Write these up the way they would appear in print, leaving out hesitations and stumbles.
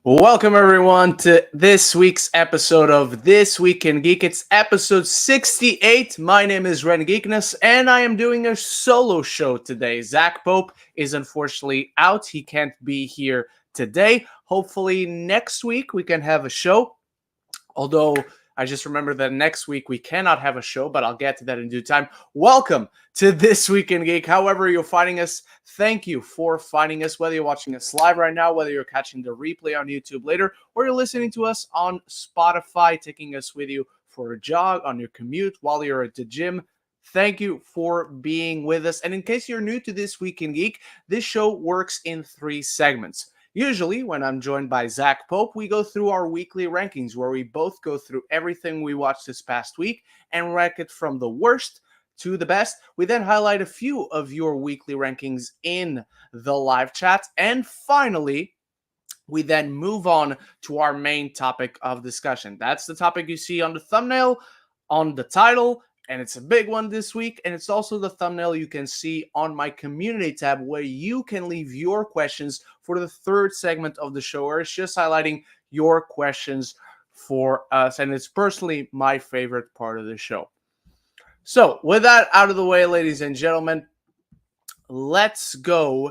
Welcome everyone to this week's episode of This Week in Geek. It's episode 68. My name is Ren Geekness and I am doing a solo show today. Zach Pope is unfortunately out. He can't be here today. Hopefully next week we can have a show. Although I just remember that next week we cannot have a show, but I'll get to that in due time. Welcome to This Week in Geek. However you're finding us, thank you for finding us, whether you're watching us live right now, whether you're catching the replay on YouTube later, or you're listening to us on Spotify, taking us with you for a jog, on your commute, while you're at the gym. Thank you for being with us. And in case you're new to This Week in Geek, this show works in 3 segments. Usually, when I'm joined by Zach Pope, we go through our weekly rankings where we both go through everything we watched this past week and rank it from the worst to the best. We then highlight a few of your weekly rankings in the live chat. And finally, we then move on to our main topic of discussion. That's the topic you see on the thumbnail, on the title, and it's a big one this week. And it's also the thumbnail you can see on my community tab where you can leave your questions for the third segment of the show, where it's just highlighting your questions for us. And it's personally my favorite part of the show. So with that out of the way, ladies and gentlemen, let's go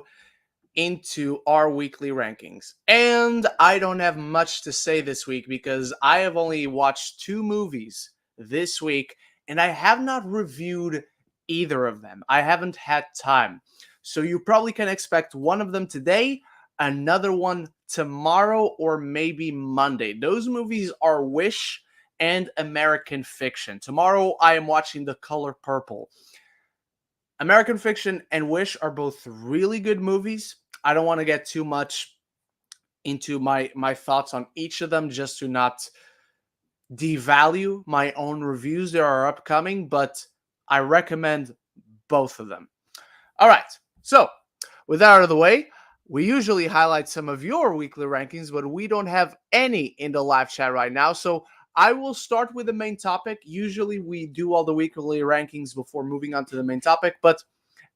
into our weekly rankings. And I don't have much to say this week because I have only watched 2 movies this week and I have not reviewed either of them. I haven't had time. So you probably can expect one of them today, another one tomorrow, or maybe Monday. Those movies are Wish and American Fiction. Tomorrow I am watching The Color Purple. American Fiction and Wish are both really good movies. I don't want to get too much into my thoughts on each of them just to not devalue my own reviews that are upcoming, but I recommend both of them. All right, so with that out of the way, we usually highlight some of your weekly rankings, but we don't have any in the live chat right now. So I will start with the main topic. Usually we do all the weekly rankings before moving on to the main topic, but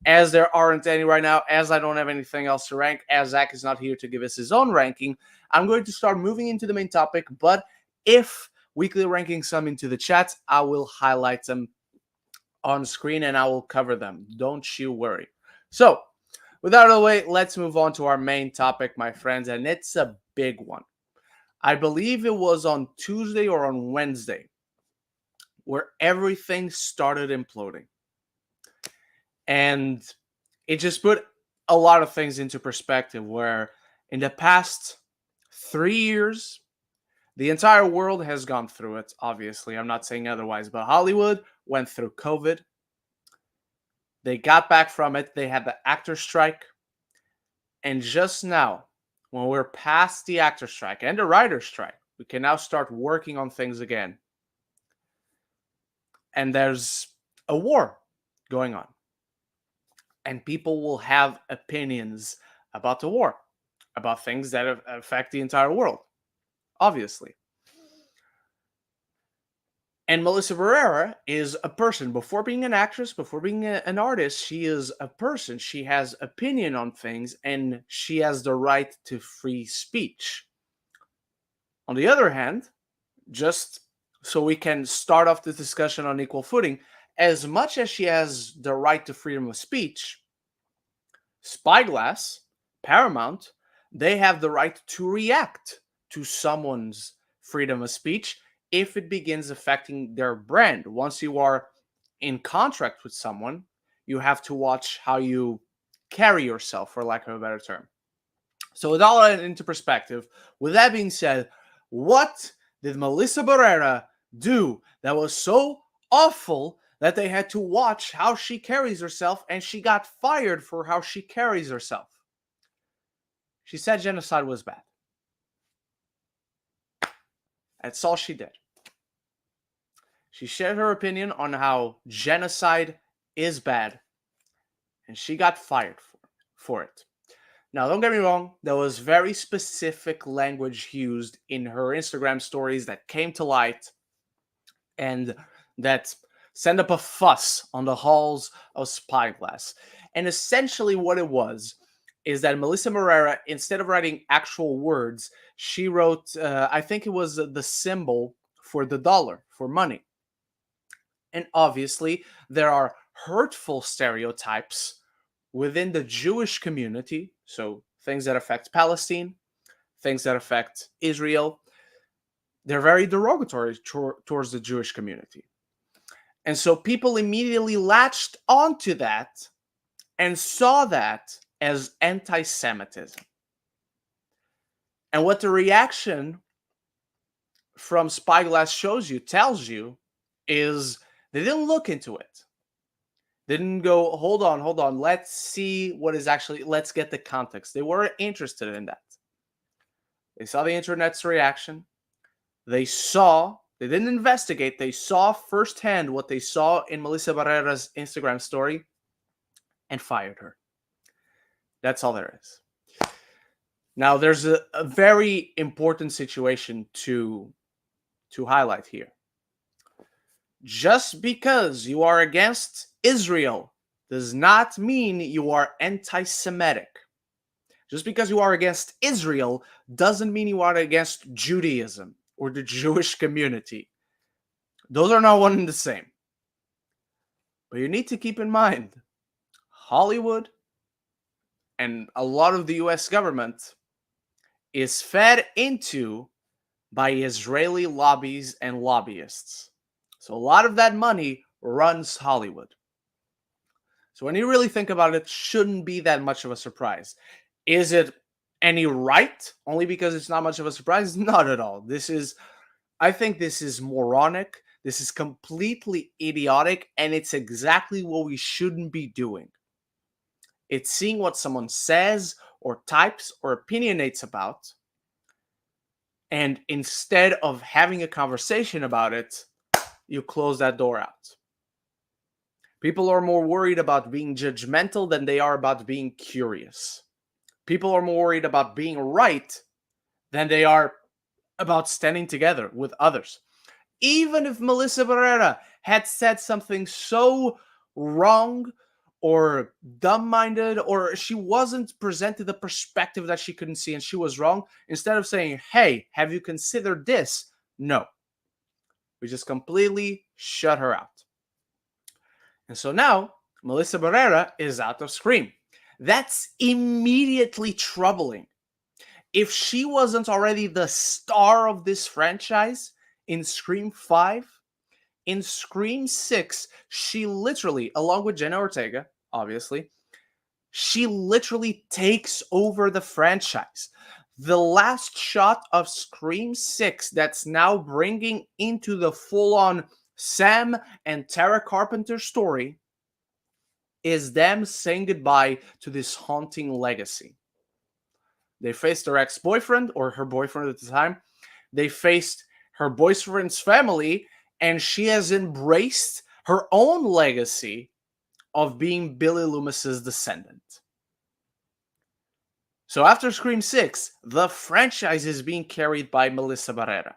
as there aren't any right now, as I don't have anything else to rank, as Zach is not here to give us his own ranking, I'm going to start moving into the main topic. But if weekly rankings come into the chat, I will highlight them on screen and I will cover them. Don't you worry. So, with that out of the way, let's move on to our main topic, my friends, and it's a big one. I believe it was on Tuesday or on Wednesday where everything started imploding. And it just put a lot of things into perspective where in the past 3 years, the entire world has gone through it, obviously. I'm not saying otherwise, but Hollywood went through COVID. They got back from it. They had the actor strike. And just now, when we're past the actor strike and the writer strike, we can now start working on things again. And there's a war going on. And people will have opinions about the war, about things that affect the entire world, obviously. And Melissa Barrera is a person. Before being an actress, before being an artist, she is a person. She has opinion on things, and she has the right to free speech. On the other hand, just so we can start off this discussion on equal footing, as much as she has the right to freedom of speech, Spyglass, Paramount, they have the right to react to someone's freedom of speech if it begins affecting their brand. Once you are in contract with someone, you have to watch how you carry yourself, for lack of a better term. So with all that into perspective, with that being said, what did Melissa Barrera do that was so awful that they had to watch how she carries herself and she got fired for how she carries herself? She said genocide was bad. That's all she did. She shared her opinion on how genocide is bad, and she got fired for it. Now, don't get me wrong, there was very specific language used in her Instagram stories that came to light and that sent up a fuss on the halls of Spyglass. And essentially what it was is that Melissa Barrera, instead of writing actual words, she wrote, I think it was the symbol for the dollar, for money. And obviously, there are hurtful stereotypes within the Jewish community. So things that affect Palestine, things that affect Israel, they're very derogatory towards the Jewish community. And so people immediately latched onto that and saw that as anti-Semitism. And what the reaction from Spyglass tells you, is they didn't look into it. They didn't go, hold on, let's see what is actually, let's get the context. They weren't interested in that. They saw the internet's reaction. They didn't investigate, they saw firsthand what they saw in Melissa Barrera's Instagram story and fired her. That's all there is. Now, there's a very important situation to highlight here. Just because you are against Israel does not mean you are anti-Semitic. Just because you are against Israel doesn't mean you are against Judaism or the Jewish community. Those are not one and the same. But you need to keep in mind, Hollywood and a lot of the US government is fed into by Israeli lobbies and lobbyists. So a lot of that money runs Hollywood. So when you really think about it, shouldn't be that much of a surprise. Is it any right? Only because it's not much of a surprise? Not at all. I think this is moronic. This is completely idiotic, and it's exactly what we shouldn't be doing. It's seeing what someone says or types or opinionates about, and instead of having a conversation about it, you close that door out. People are more worried about being judgmental than they are about being curious. People are more worried about being right than they are about standing together with others. Even if Melissa Barrera had said something so wrong or dumb-minded, or she wasn't presented the perspective that she couldn't see and she was wrong, instead of saying, hey, have you considered this? No. We just completely shut her out. And so now, Melissa Barrera is out of Scream. That's immediately troubling. If she wasn't already the star of this franchise in Scream 5, in Scream 6, she literally, along with Jenna Ortega, obviously, she literally takes over the franchise. The last shot of Scream 6 that's now bringing into the full-on Sam and Tara Carpenter story is them saying goodbye to this haunting legacy. They faced their ex-boyfriend, or her boyfriend at the time. They faced her boyfriend's family, and she has embraced her own legacy of being Billy Loomis's descendant. So after Scream 6, the franchise is being carried by Melissa Barrera.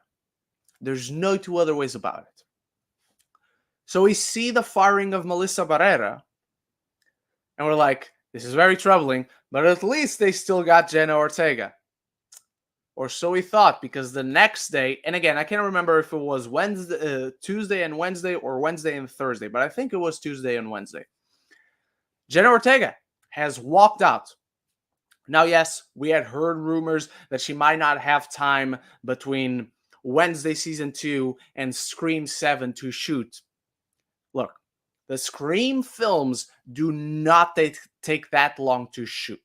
There's no two other ways about it. So we see the firing of Melissa Barrera, and we're like, this is very troubling, but at least they still got Jenna Ortega. Or so we thought, because the next day, and again, I can't remember if it was Tuesday and Wednesday or Wednesday and Thursday, but I think it was Tuesday and Wednesday. Jenna Ortega has walked out. Now, yes, we had heard rumors that she might not have time between Wednesday Season 2 and Scream 7 to shoot. Look, the Scream films do not take that long to shoot.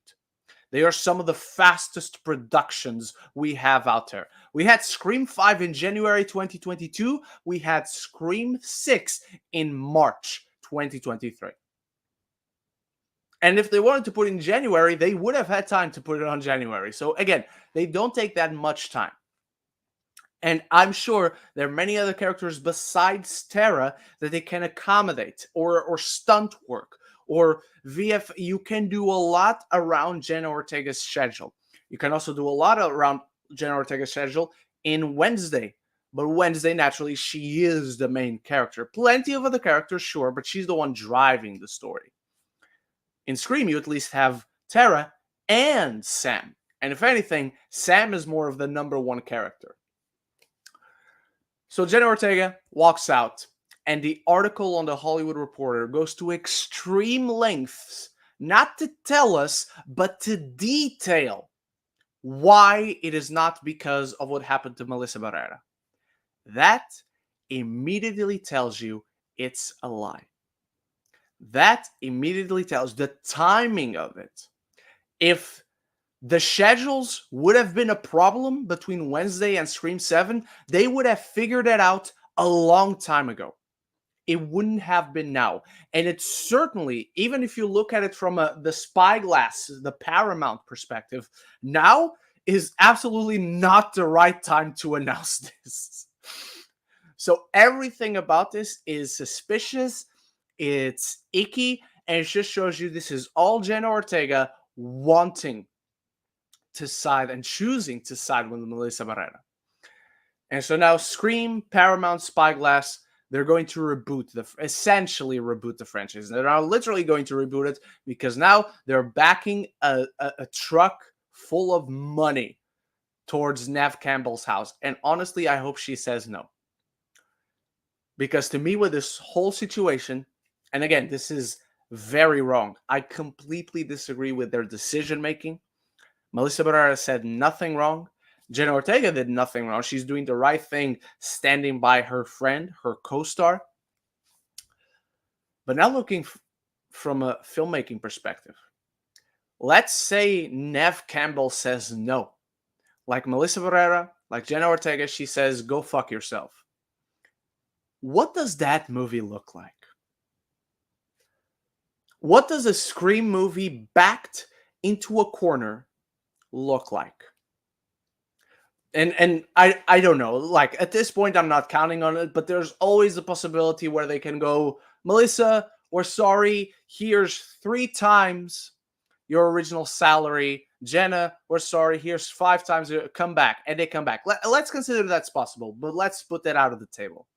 They are some of the fastest productions we have out there. We had Scream 5 in January 2022. We had Scream 6 in March 2023. And if they wanted to put it in January, they would have had time to put it on January. So again, they don't take that much time. And I'm sure there are many other characters besides Tara that they can accommodate, or stunt work, or VF. You can do a lot around Jenna Ortega's schedule. You can also do a lot around Jenna Ortega's schedule in Wednesday. But Wednesday, naturally, she is the main character. Plenty of other characters, sure, but she's the one driving the story. In Scream, you at least have Tara and Sam. And if anything, Sam is more of the number one character. So Jenna Ortega walks out, and the article on the Hollywood Reporter goes to extreme lengths, not to tell us, but to detail why it is not because of what happened to Melissa Barrera. That immediately tells you it's a lie. That immediately tells the timing of it. If the schedules would have been a problem between Wednesday and Scream 7, they would have figured it out a long time ago. It wouldn't have been now. And it's certainly, even if you look at it from the Spyglass, the Paramount perspective, now is absolutely not the right time to announce this. So everything about this is suspicious, it's icky, and it just shows you this is all Jenna Ortega wanting to side and choosing to side with Melissa Barrera. And so now Scream, Paramount, Spyglass, they're going to essentially reboot the franchise. They're now literally going to reboot it because now they're backing a truck full of money towards Neve Campbell's house. And honestly, I hope she says no. Because to me, with this whole situation, and again, this is very wrong. I completely disagree with their decision-making. Melissa Barrera said nothing wrong. Jenna Ortega did nothing wrong. She's doing the right thing, standing by her friend, her co-star. But now looking from a filmmaking perspective, let's say Neve Campbell says no. Like Melissa Barrera, like Jenna Ortega, she says, go fuck yourself. What does that movie look like? What does a Scream movie backed into a corner look like? And I don't know. Like, at this point, I'm not counting on it, but there's always a possibility where they can go, Melissa, we're sorry, here's 3 times your original salary. Jenna, we're sorry, here's 5 times, come back. And they come back. Let's consider that's possible, but let's put that out of the table.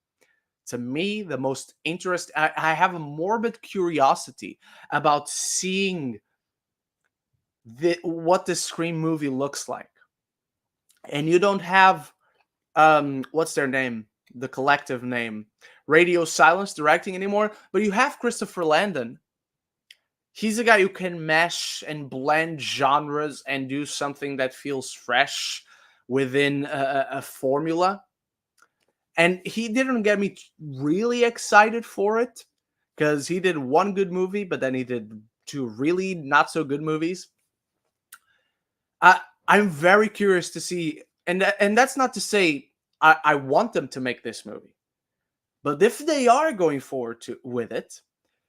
To me, the most interest, I have a morbid curiosity about seeing what this Scream movie looks like. And you don't have, what's their name? The collective name. Radio Silence directing anymore. But you have Christopher Landon. He's a guy who can mesh and blend genres and do something that feels fresh within a formula. And he didn't get me really excited for it because he did 1 good movie, but then he did 2 really not so good movies. I'm very curious to see, and that's not to say I want them to make this movie, but if they are going forward with it,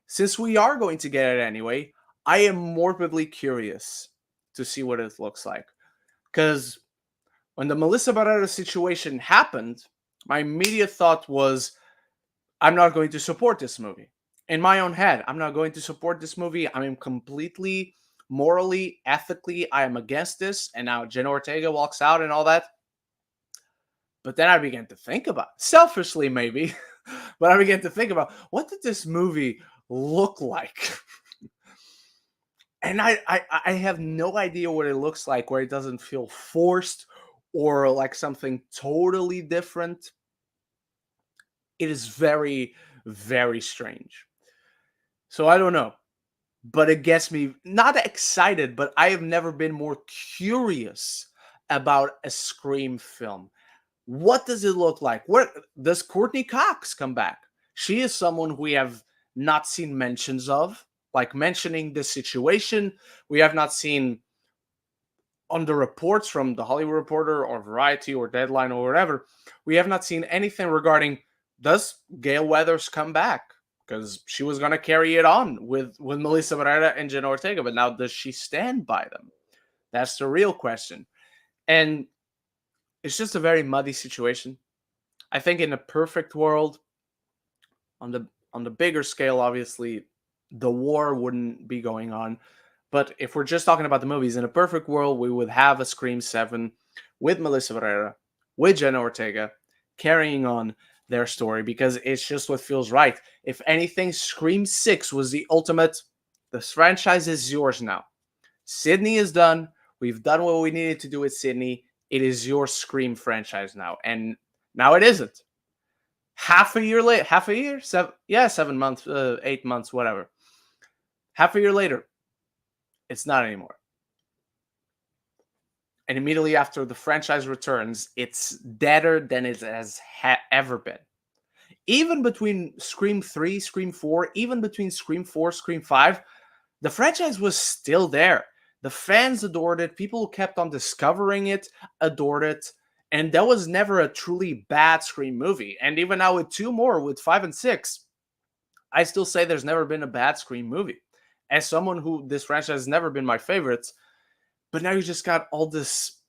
since we are going to get it anyway, I am morbidly curious to see what it looks like. Because when the Melissa Barrera situation happened, my immediate thought was, I'm not going to support this movie. In my own head, I'm not going to support this movie. I am completely, morally, ethically, I am against this. And now Jenna Ortega walks out and all that. But then I began to think about, selfishly maybe, but I began to think about, what did this movie look like? And I have no idea what it looks like, where it doesn't feel forced or like something totally different. It is very, very strange. So I don't know. But it gets me not excited, but I have never been more curious about a Scream film. What does it look like? Where does Courtney Cox come back? She is someone we have not seen mentions of, like mentioning this situation. We have not seen on the reports from the Hollywood Reporter or Variety or Deadline or whatever. We have not seen anything regarding, does Gail Weathers come back? Because she was going to carry it on with Melissa Barrera and Jenna Ortega, but now does she stand by them? That's the real question. And it's just a very muddy situation. I think in a perfect world, on the bigger scale, obviously, the war wouldn't be going on. But if we're just talking about the movies, in a perfect world, we would have a Scream 7 with Melissa Barrera, with Jenna Ortega, carrying on their story, because it's just what feels right. If anything, Scream 6 was the ultimate, this franchise is yours now. Sydney is done. We've done what we needed to do with Sydney. It is your Scream franchise now. And now it isn't. Half a year later, half a year? 7 months, 8 months, whatever. Half a year later, it's not anymore. And immediately after the franchise returns, it's deader than it has ever been. Even between Scream 3, Scream 4, even between Scream 4, Scream 5, the franchise was still there. The fans adored it. People who kept on discovering it adored it. And that was never a truly bad Scream movie. And even now with 2 more, with 5 and 6, I still say there's never been a bad Scream movie. As someone who this franchise has never been my favorites, but now you just got all this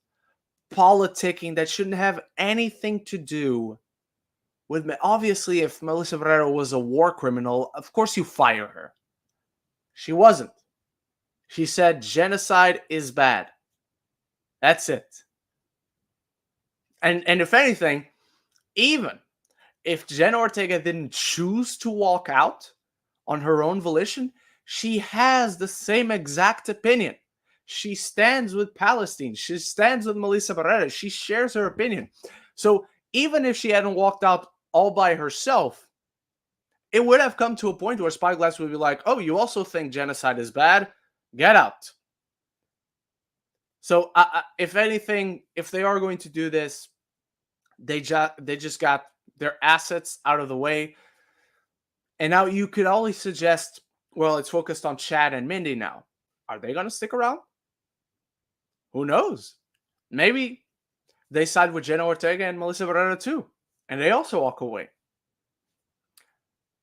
politicking that shouldn't have anything to do with me. Obviously, if Melissa Barrera was a war criminal, of course you fire her. She wasn't. She said genocide is bad. That's it. And if anything, even if Jenna Ortega didn't choose to walk out on her own volition, she has the same exact opinion. She stands with Palestine. She stands with Melissa Barrera. She shares her opinion. So even if she hadn't walked out all by herself, it would have come to a point where Spyglass would be like, oh, you also think genocide is bad? Get out. So if anything, if they are going to do this, they just got their assets out of the way. And now you could always suggest, well, it's focused on Chad and Mindy now. Are they going to stick around? Who knows? Maybe they side with Jenna Ortega and Melissa Barrera too, and they also walk away.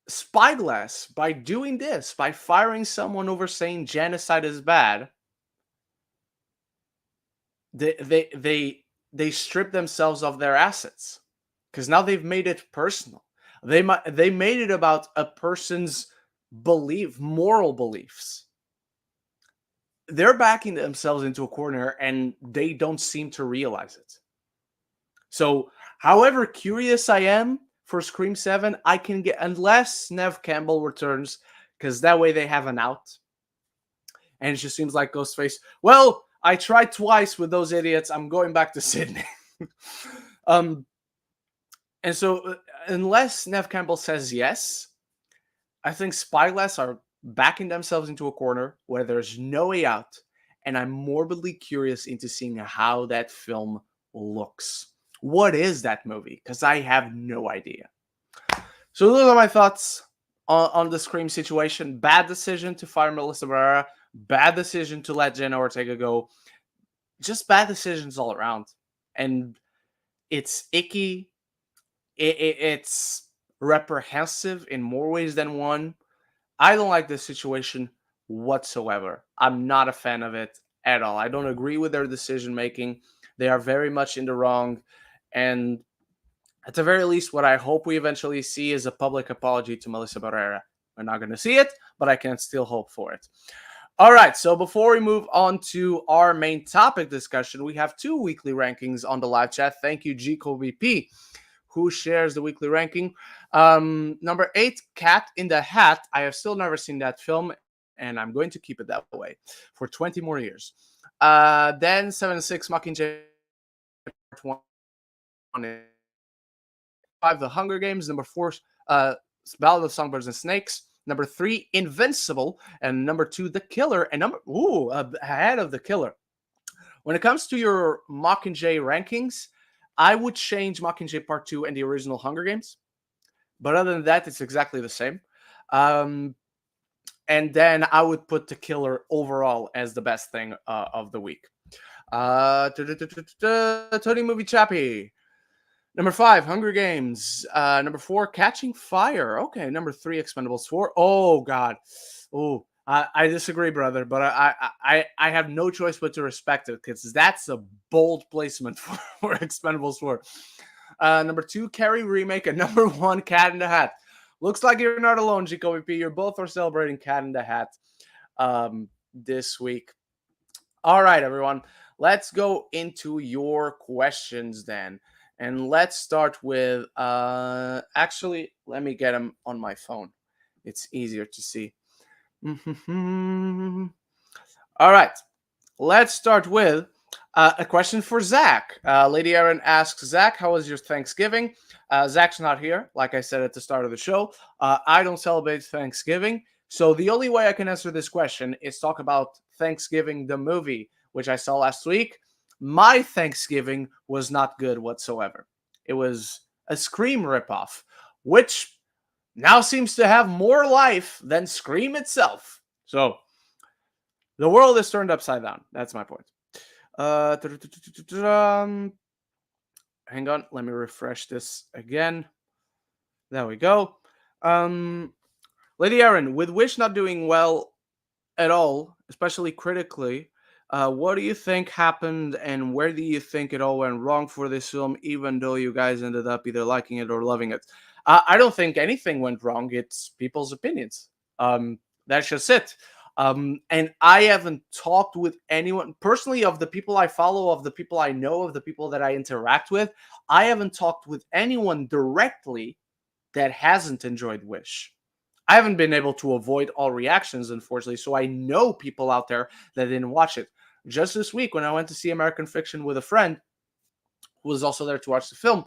Spyglass, by doing this, by firing someone over saying genocide is bad, they strip themselves of their assets because now they've made it personal. They made it about a person's moral beliefs. They're backing themselves into a corner and they don't seem to realize it. So, however curious I am for Scream 7, I can get, unless Neve Campbell returns, because that way they have an out. And it just seems like Ghostface, well, I tried twice with those idiots. I'm going back to Sydney. And so, unless Neve Campbell says yes, I think Spyglass are backing themselves into a corner where there's no way out. And I'm morbidly curious into seeing how that film looks. What is that movie? Because I have no idea. So those are my thoughts on the Scream situation. Bad decision to fire Melissa Barrera. Bad decision to let Jenna Ortega go. Just bad decisions all around. And it's icky. It's reprehensive in more ways than one. I don't like this situation whatsoever. I'm not a fan of it at all. I don't agree with their decision making. They are very much in the wrong. And at the very least, what I hope we eventually see is a public apology to Melissa Barrera. We're not going to see it, but I can still hope for it. All right, so before we move on to our main topic discussion, we have 2 weekly rankings on the live chat. Thank you, Geek, who shares the weekly ranking. Number 8, Cat in the Hat. I have still never seen that film, and I'm going to keep it that way for 20 more years. Then 7-6, Mockingjay Part 1. 5, The Hunger Games. Number 4, Ballad of Songbirds and Snakes. Number 3, Invincible. And number 2, The Killer. And ahead of The Killer. When it comes to your Mockingjay rankings, I would change Mockingjay Part 2 and the original Hunger Games. But other than that, it's exactly the same. And then I would put The Killer overall as the best thing of the week. Tony Movie Chappie. Number 5, Hunger Games. Number 4, Catching Fire. Okay. Number 3, Expendables 4. Oh, God. Oh, I disagree, brother, but I have no choice but to respect it because that's a bold placement for Expendables 4. Number 2, Carrie Remake. And number 1, Cat in the Hat. Looks like you're not alone, Jacoby P. You're both are celebrating Cat in the Hat this week. All right, everyone. Let's go into your questions then. And let's start with, actually, let me get them on my phone. It's easier to see. All right. let's start with a question for Zach. Lady Aaron asks, Zach, how was your Thanksgiving? Zach's not here, like I said at the start of the show. I don't celebrate Thanksgiving. So the only way I can answer this question is talk about Thanksgiving, the movie, which I saw last week. My Thanksgiving was not good whatsoever. It was a Scream ripoff, which now seems to have more life than Scream itself. So the world is turned upside down. That's my point. Uh, Hang on, let me refresh this again. There we go. Um, Lady Aaron, with Wish not doing well at all, especially critically, what do you think happened, and where do you think it all went wrong for this film? Even though you guys ended up either liking it or loving it, I don't think anything went wrong. It's people's opinions. That's just it. And I haven't talked with anyone personally, of the people I follow, of the people I know, of the people that I interact with. I haven't talked with anyone directly that hasn't enjoyed Wish. I haven't been able to avoid all reactions, unfortunately, so I know people out there that didn't watch it. Just this week, when I went to see American Fiction with a friend who was also there to watch the film,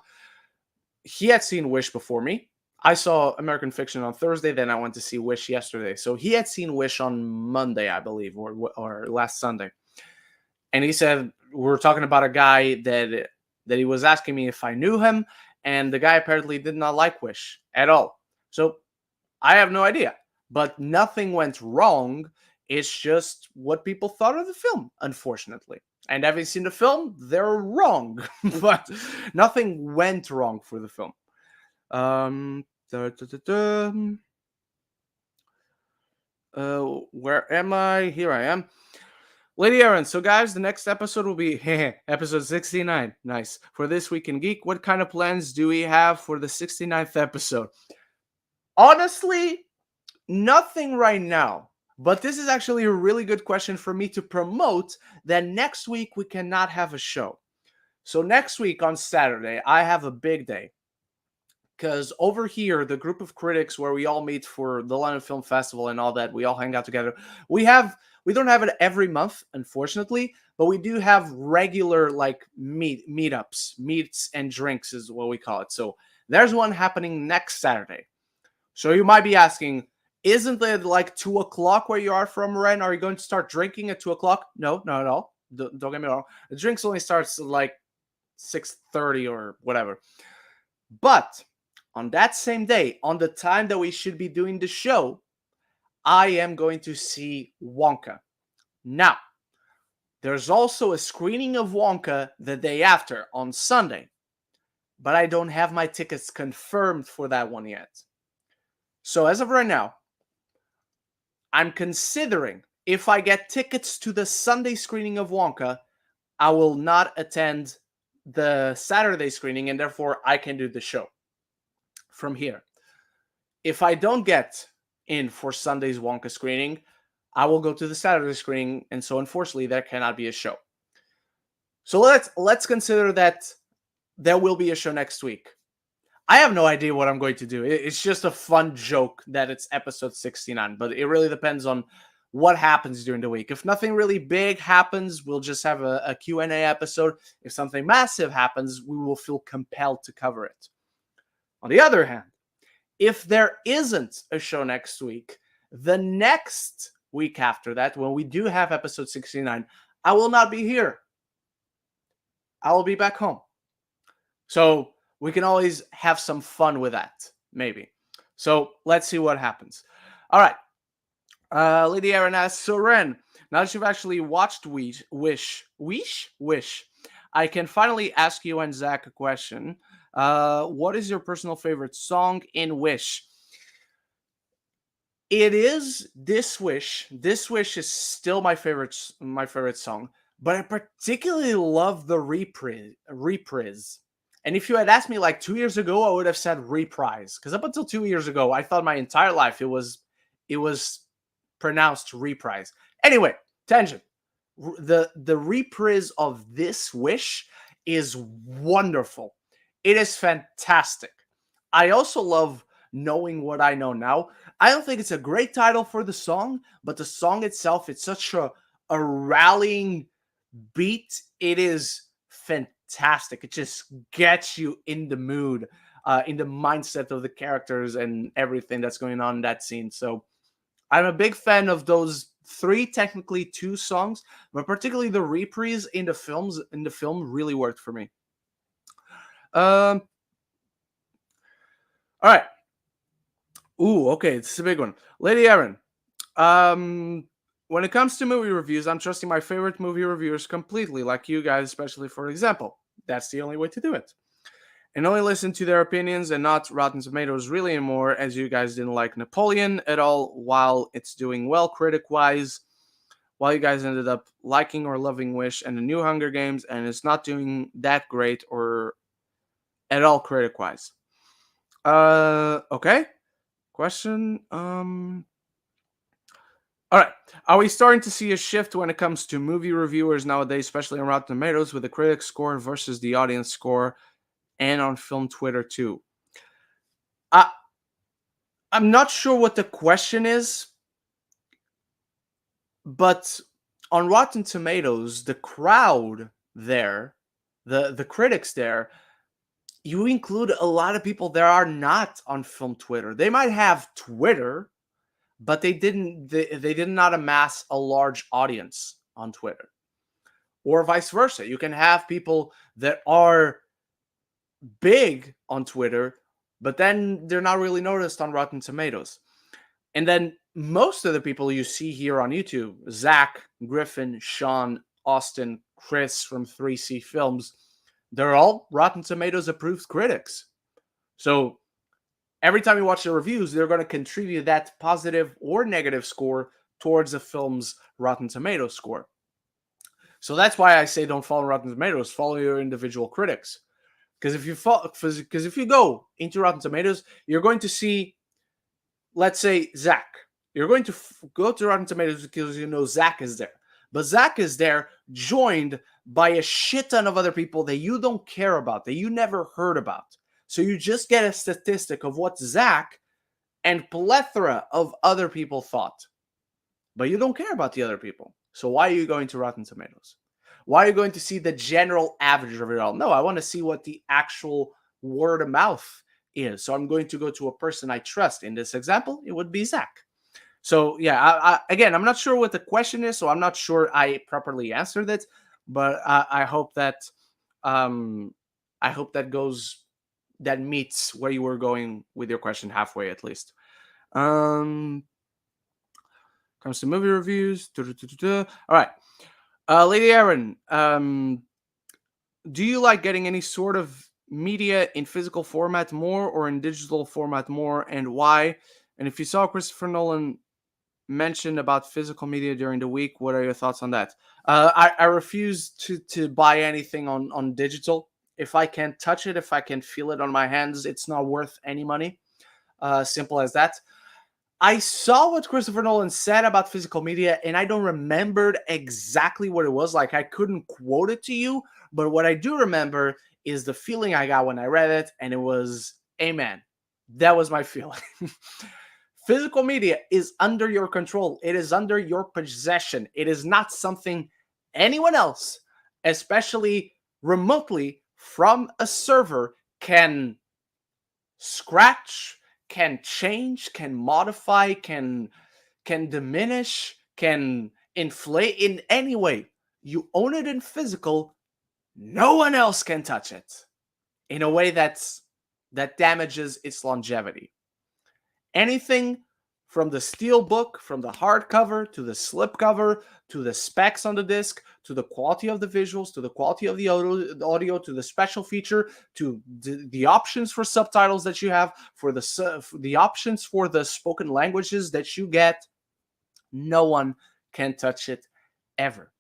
he had seen Wish before me. I saw American Fiction on Thursday, then I went to see Wish yesterday. So he had seen Wish on Monday, I believe, or last Sunday. And he said, we're talking about a guy that he was asking me if I knew him, and the guy apparently did not like Wish at all. So I have no idea, but nothing went wrong. It's just what people thought of the film, unfortunately. And having seen the film, they're wrong, but nothing went wrong for the film. Where am I? Here I am. Lady Aaron, so guys, the next episode will be episode 69. Nice. For This Week in Geek, what kind of plans do we have for the 69th episode? Honestly, nothing right now. But this is actually a really good question for me to promote that next week we cannot have a show. So next week on Saturday, I have a big day. Because over here, the group of critics where we all meet for the London Film Festival and all that, we all hang out together. We don't have it every month, unfortunately, but we do have regular like meetups, meets and drinks is what we call it. So there's one happening next Saturday. So you might be asking, isn't it like 2 o'clock where you are from, Ren? Are you going to start drinking at 2 o'clock? No, not at all. Don't get me wrong. The drinks only starts at like 6:30 or whatever. But on that same day, on the time that we should be doing the show, I am going to see Wonka. Now, there's also a screening of Wonka the day after on Sunday, but I don't have my tickets confirmed for that one yet. So as of right now, I'm considering if I get tickets to the Sunday screening of Wonka, I will not attend the Saturday screening, and therefore I can do the show from here. If I don't get in for Sunday's Wonka screening, I will go to the Saturday screening, and so unfortunately there cannot be a show. So let's consider that there will be a show next week. I have no idea what I'm going to do. It's just a fun joke that it's episode 69, but it really depends on what happens during the week. If nothing really big happens, we'll just have a Q&A episode. If something massive happens, we will feel compelled to cover it. On the other hand, if there isn't a show next week, the next week after that, when we do have episode 69, I will not be here. I will be back home. So we can always have some fun with that, maybe. So let's see what happens. All right. Lady Aaron asks, so Ren, now that you've actually watched Wish, I can finally ask you and Zach a question. What is your personal favorite song in Wish? It is This Wish. This Wish is still my favorite song, but I particularly love the reprise. And if you had asked me like 2 years ago, I would have said reprise. Because up until 2 years ago, I thought my entire life it was pronounced reprise. Anyway, tangent. The reprise of This Wish is wonderful. It is fantastic. I also love Knowing What I Know Now. I don't think it's a great title for the song, but the song itself, it's such a a rallying beat, it is fantastic. It just gets you in the mood, in the mindset of the characters and everything that's going on in that scene. So I'm a big fan of those three, technically two songs, but particularly the reprise in the film really worked for me. Um, all right. Ooh, okay, it's a big one. Lady Aaron. When it comes to movie reviews, I'm trusting my favorite movie reviewers completely, like you guys, especially for example. That's the only way to do it. And only listen to their opinions and not Rotten Tomatoes really anymore, as you guys didn't like Napoleon at all while it's doing well critic wise, while you guys ended up liking or loving Wish and the new Hunger Games, and it's not doing that great or at all critic wise. Okay. Question. All right. Are we starting to see a shift when it comes to movie reviewers nowadays, especially on Rotten Tomatoes, with the critic score versus the audience score, and on film Twitter too? I'm not sure what the question is, but on Rotten Tomatoes, the crowd there, the critics there, you include a lot of people that are not on film Twitter. They might have Twitter, but they did not amass a large audience on Twitter. Or vice versa. You can have people that are big on Twitter, but then they're not really noticed on Rotten Tomatoes. And then most of the people you see here on YouTube, Zach, Griffin, Sean, Austin, Chris from 3C Films, they're all Rotten Tomatoes approved critics. So every time you watch the reviews, they're going to contribute that positive or negative score towards the film's Rotten Tomatoes score. So that's why I say don't follow Rotten Tomatoes, follow your individual critics. Because if you go into Rotten Tomatoes, you're going to see, let's say, Zach. You're going to go to Rotten Tomatoes because you know Zach is there. But Zach is there joined by a shit ton of other people that you don't care about, that you never heard about. So you just get a statistic of what Zach and plethora of other people thought. But you don't care about the other people. So why are you going to Rotten Tomatoes? Why are you going to see the general average of it all? No, I want to see what the actual word of mouth is. So I'm going to go to a person I trust. In this example, it would be Zach. So yeah, again, I'm not sure what the question is, so I'm not sure I properly answered it, but I hope that that meets where you were going with your question halfway at least. Comes to movie reviews. All right. Lady Aaron, do you like getting any sort of media in physical format more or in digital format more, and why? And if you saw Christopher Nolan mention about physical media during the week, what are your thoughts on that? I refuse to buy anything on digital. If I can't touch it, if I can feel it on my hands, it's not worth any money. Simple as that. I saw what Christopher Nolan said about physical media, and I don't remember exactly what it was. Like, I couldn't quote it to you, but what I do remember is the feeling I got when I read it, and it was, amen. That was my feeling. Physical media is under your control. It is under your possession. It is not something anyone else, especially remotely from a server, can scratch, can change, can modify, can diminish, can inflate in any way. You own it in physical, no one else can touch it in a way that damages its longevity. Anything from the steel book, from the hardcover to the slipcover, to the specs on the disc, to the quality of the visuals, to the quality of the audio, to the special feature, to the options for subtitles that you have, for the options for the spoken languages that you get, no one can touch it ever.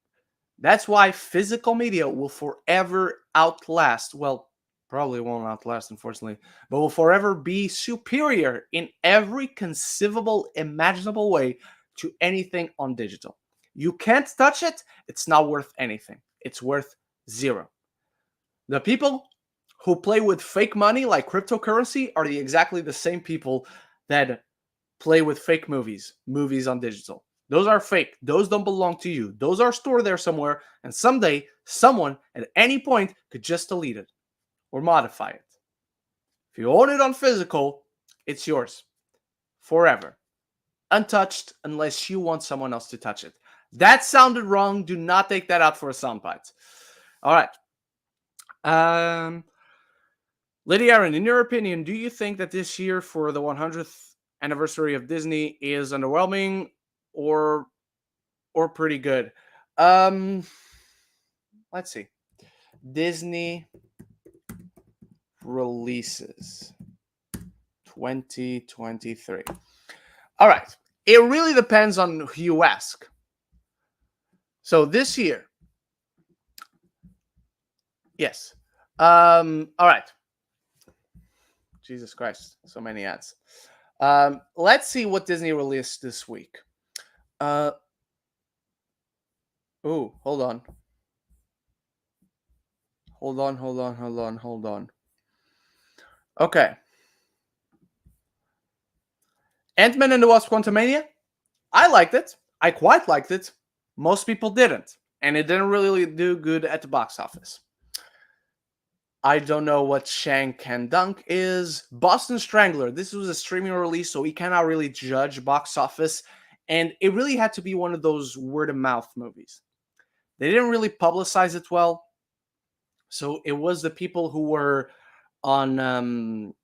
That's why physical media will forever outlast, well, probably won't outlast, unfortunately, but will forever be superior in every conceivable, imaginable way to anything on digital. You can't touch it, it's not worth anything. It's worth zero. The people who play with fake money like cryptocurrency are exactly the same people that play with fake movies on digital. Those are fake. Those don't belong to you. Those are stored there somewhere, and someday someone at any point could just delete it or modify it. If you own it on physical, it's yours forever, untouched unless you want someone else to touch it. That sounded wrong. Do not take that out for a soundbite. All right. Lydia Aaron, in your opinion, do you think that this year for the 100th anniversary of Disney is underwhelming or pretty good? Let's see. Disney releases 2023. All right. It really depends on who you ask. So this year, yes. All right. Jesus Christ, so many ads. Let's see what Disney released this week. Hold on. Hold on. Okay. Ant-Man and the Wasp: Quantumania. I liked it. I quite liked it. Most people didn't. And it didn't really do good at the box office. I don't know what Shank and Dunk is. Boston Strangler. This was a streaming release, so we cannot really judge box office. And it really had to be one of those word-of-mouth movies. They didn't really publicize it well. So it was the people who were on...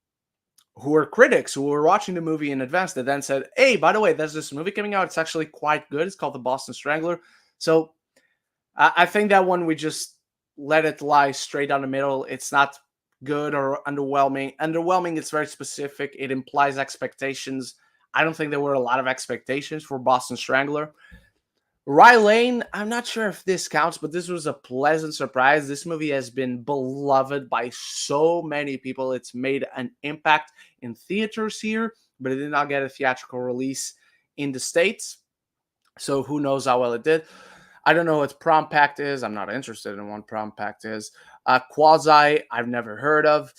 who were critics who were watching the movie in advance that then said, hey, by the way, there's this movie coming out. It's actually quite good. It's called The Boston Strangler. So I think that one we just let it lie straight down the middle. It's not good or underwhelming. Underwhelming, it's very specific. It implies expectations. I don't think there were a lot of expectations for Boston Strangler. Rye Lane, I'm not sure if this counts, but this was a pleasant surprise. This movie has been beloved by so many people. It's made an impact in theaters here, but it did not get a theatrical release in the States. So who knows how well it did. I don't know what Prom Pact is. I'm not interested in what Prom Pact is. Quasi, I've never heard of.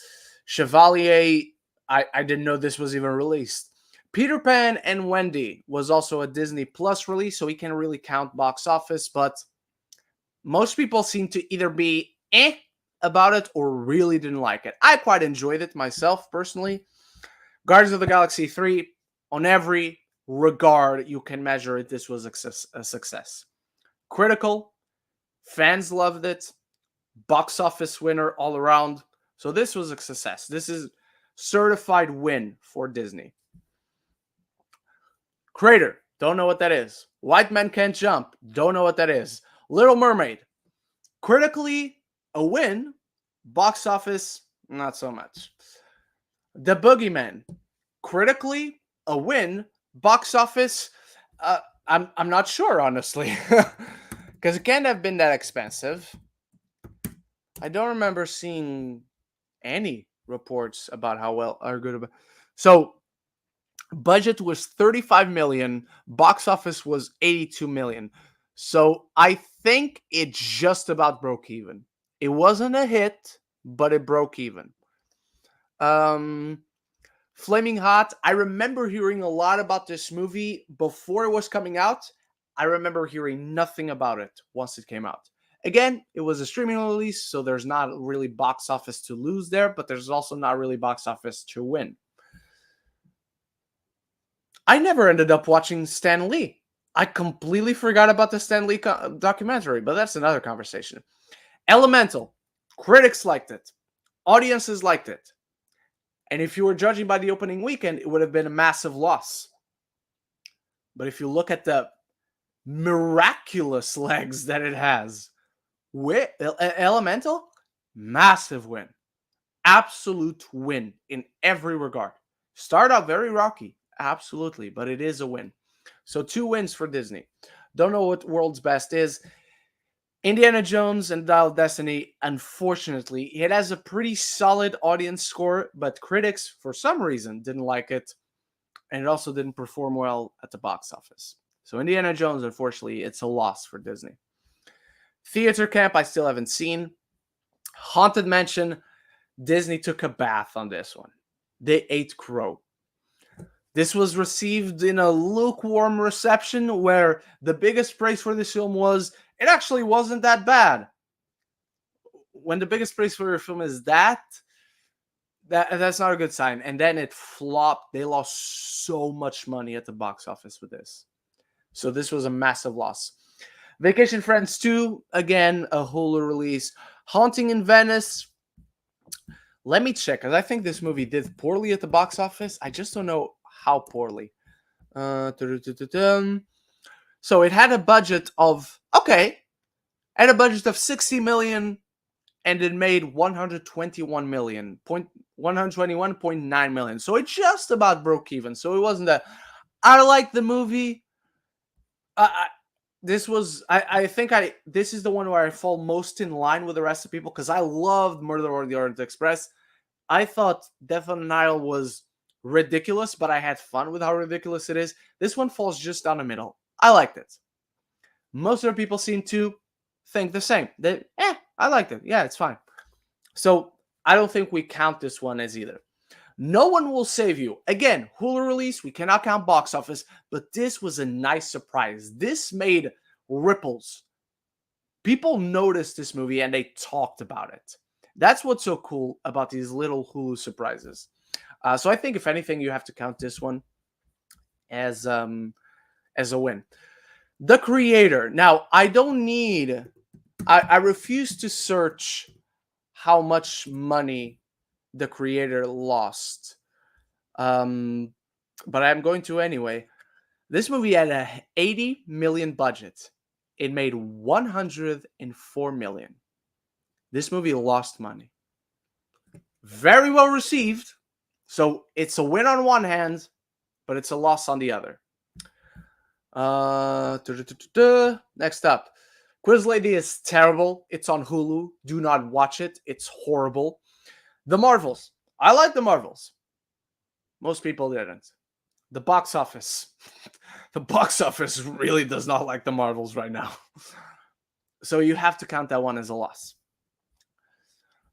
Chevalier, I didn't know this was even released. Peter Pan and Wendy was also a Disney Plus release, so we can't really count box office, but most people seem to either be about it or really didn't like it. I quite enjoyed it myself, personally. Guardians of the Galaxy 3, on every regard you can measure it, this was a success. Critical, fans loved it, box office winner all around, so this was a success. This is certified win for Disney. Crater, don't know what that is. White Men Can't Jump, don't know what that is. Little Mermaid, critically a win, box office not so much. The Boogeyman, critically a win, box office I'm not sure, honestly, because it can't have been that expensive. I don't remember seeing any reports about how well are good. So budget was 35 million, box office was 82 million. So I think it just about broke even. It wasn't a hit, but it broke even. Flaming Hot, I remember hearing a lot about this movie before it was coming out. I remember hearing nothing about it once it came out. Again, it was a streaming release, so there's not really box office to lose there, but there's also not really box office to win. I never ended up watching Stan Lee. I completely forgot about the Stan Lee documentary, but that's another conversation. Elemental. Critics liked it. Audiences liked it. And if you were judging by the opening weekend, it would have been a massive loss. But if you look at the miraculous legs that it has, Elemental, massive win. Absolute win in every regard. Start out very rocky. Absolutely, but it is a win. So 2 wins for Disney. Don't know what World's Best is. Indiana Jones and Dial of Destiny, unfortunately, it has a pretty solid audience score, but critics, for some reason, didn't like it. And it also didn't perform well at the box office. So Indiana Jones, unfortunately, it's a loss for Disney. Theater Camp, I still haven't seen. Haunted Mansion, Disney took a bath on this one. They ate crow. This was received in a lukewarm reception, where the biggest praise for this film was it actually wasn't that bad. When the biggest praise for your film is that's not a good sign. And then it flopped. They lost so much money at the box office with this. So this was a massive loss. Vacation Friends 2, again, a Hulu release. Haunting in Venice. Let me check, because I think this movie did poorly at the box office. I just don't know how poorly. So it had a budget of, had a budget of 60 million, and it made 121.9 million. So it just about broke even. So it wasn't that. I like the movie. This is the one where I fall most in line with the rest of people, because I loved Murder on the Orient Express. I thought Death on the Nile was ridiculous, but I had fun with how ridiculous it is. This one falls just down the middle. I liked it. Most of the people seem to think the same. I liked it. Yeah, it's fine. So I don't think we count this one as either. No One Will Save You. Again, Hulu release. We cannot count box office, but this was a nice surprise. This made ripples. People noticed this movie and they talked about it. That's what's so cool about these little Hulu surprises. So I think, if anything, you have to count this one as a win. The Creator. Now, I refuse to search how much money The Creator lost. But I'm going to anyway. This movie had a 80 million budget. It made 104 million. This movie lost money. Very well received. So it's a win on one hand, but it's a loss on the other. Next up. Quiz Lady is terrible. It's on Hulu. Do not watch it. It's horrible. The Marvels. I like The Marvels. Most people didn't. The box office. The box office really does not like The Marvels right now. So you have to count that one as a loss.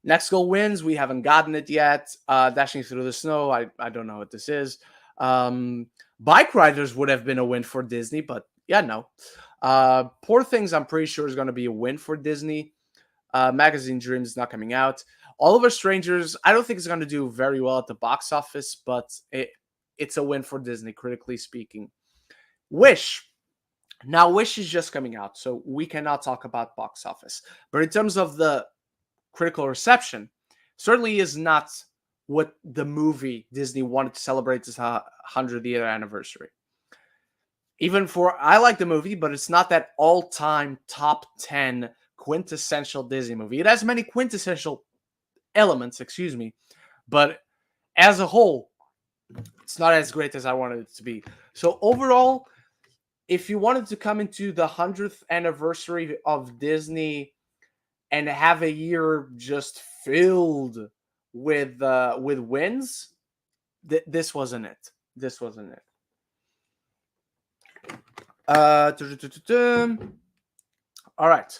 Next Goal Wins. We haven't gotten it yet. Dashing Through the Snow. I don't know what this is. Bike Riders would have been a win for Disney, but yeah, no. Poor Things, I'm pretty sure, is going to be a win for Disney. Magazine Dreams is not coming out. Oliver Strangers, I don't think it's going to do very well at the box office, but it's a win for Disney, critically speaking. Wish. Now, Wish is just coming out, so we cannot talk about box office. But in terms of the critical reception, certainly is not what the movie Disney wanted to celebrate its 100th year anniversary. I like the movie, but it's not that all-time top 10 quintessential Disney movie. It has many quintessential elements, but as a whole, it's not as great as I wanted it to be. So overall, if you wanted to come into the 100th anniversary of Disney and have a year just filled with wins, this wasn't it. This wasn't it. All right.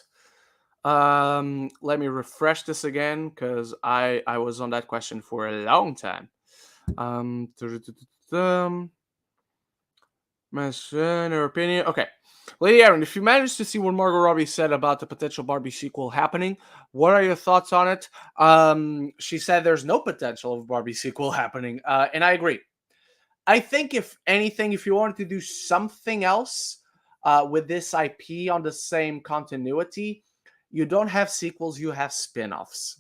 Let me refresh this again, because I was on that question for a long time. Her opinion. Okay. Lady Aaron, if you managed to see what Margot Robbie said about the potential Barbie sequel happening, what are your thoughts on it? She said there's no potential of Barbie sequel happening, and I agree. I think, if anything, if you wanted to do something else with this IP on the same continuity, you don't have sequels, you have spin-offs.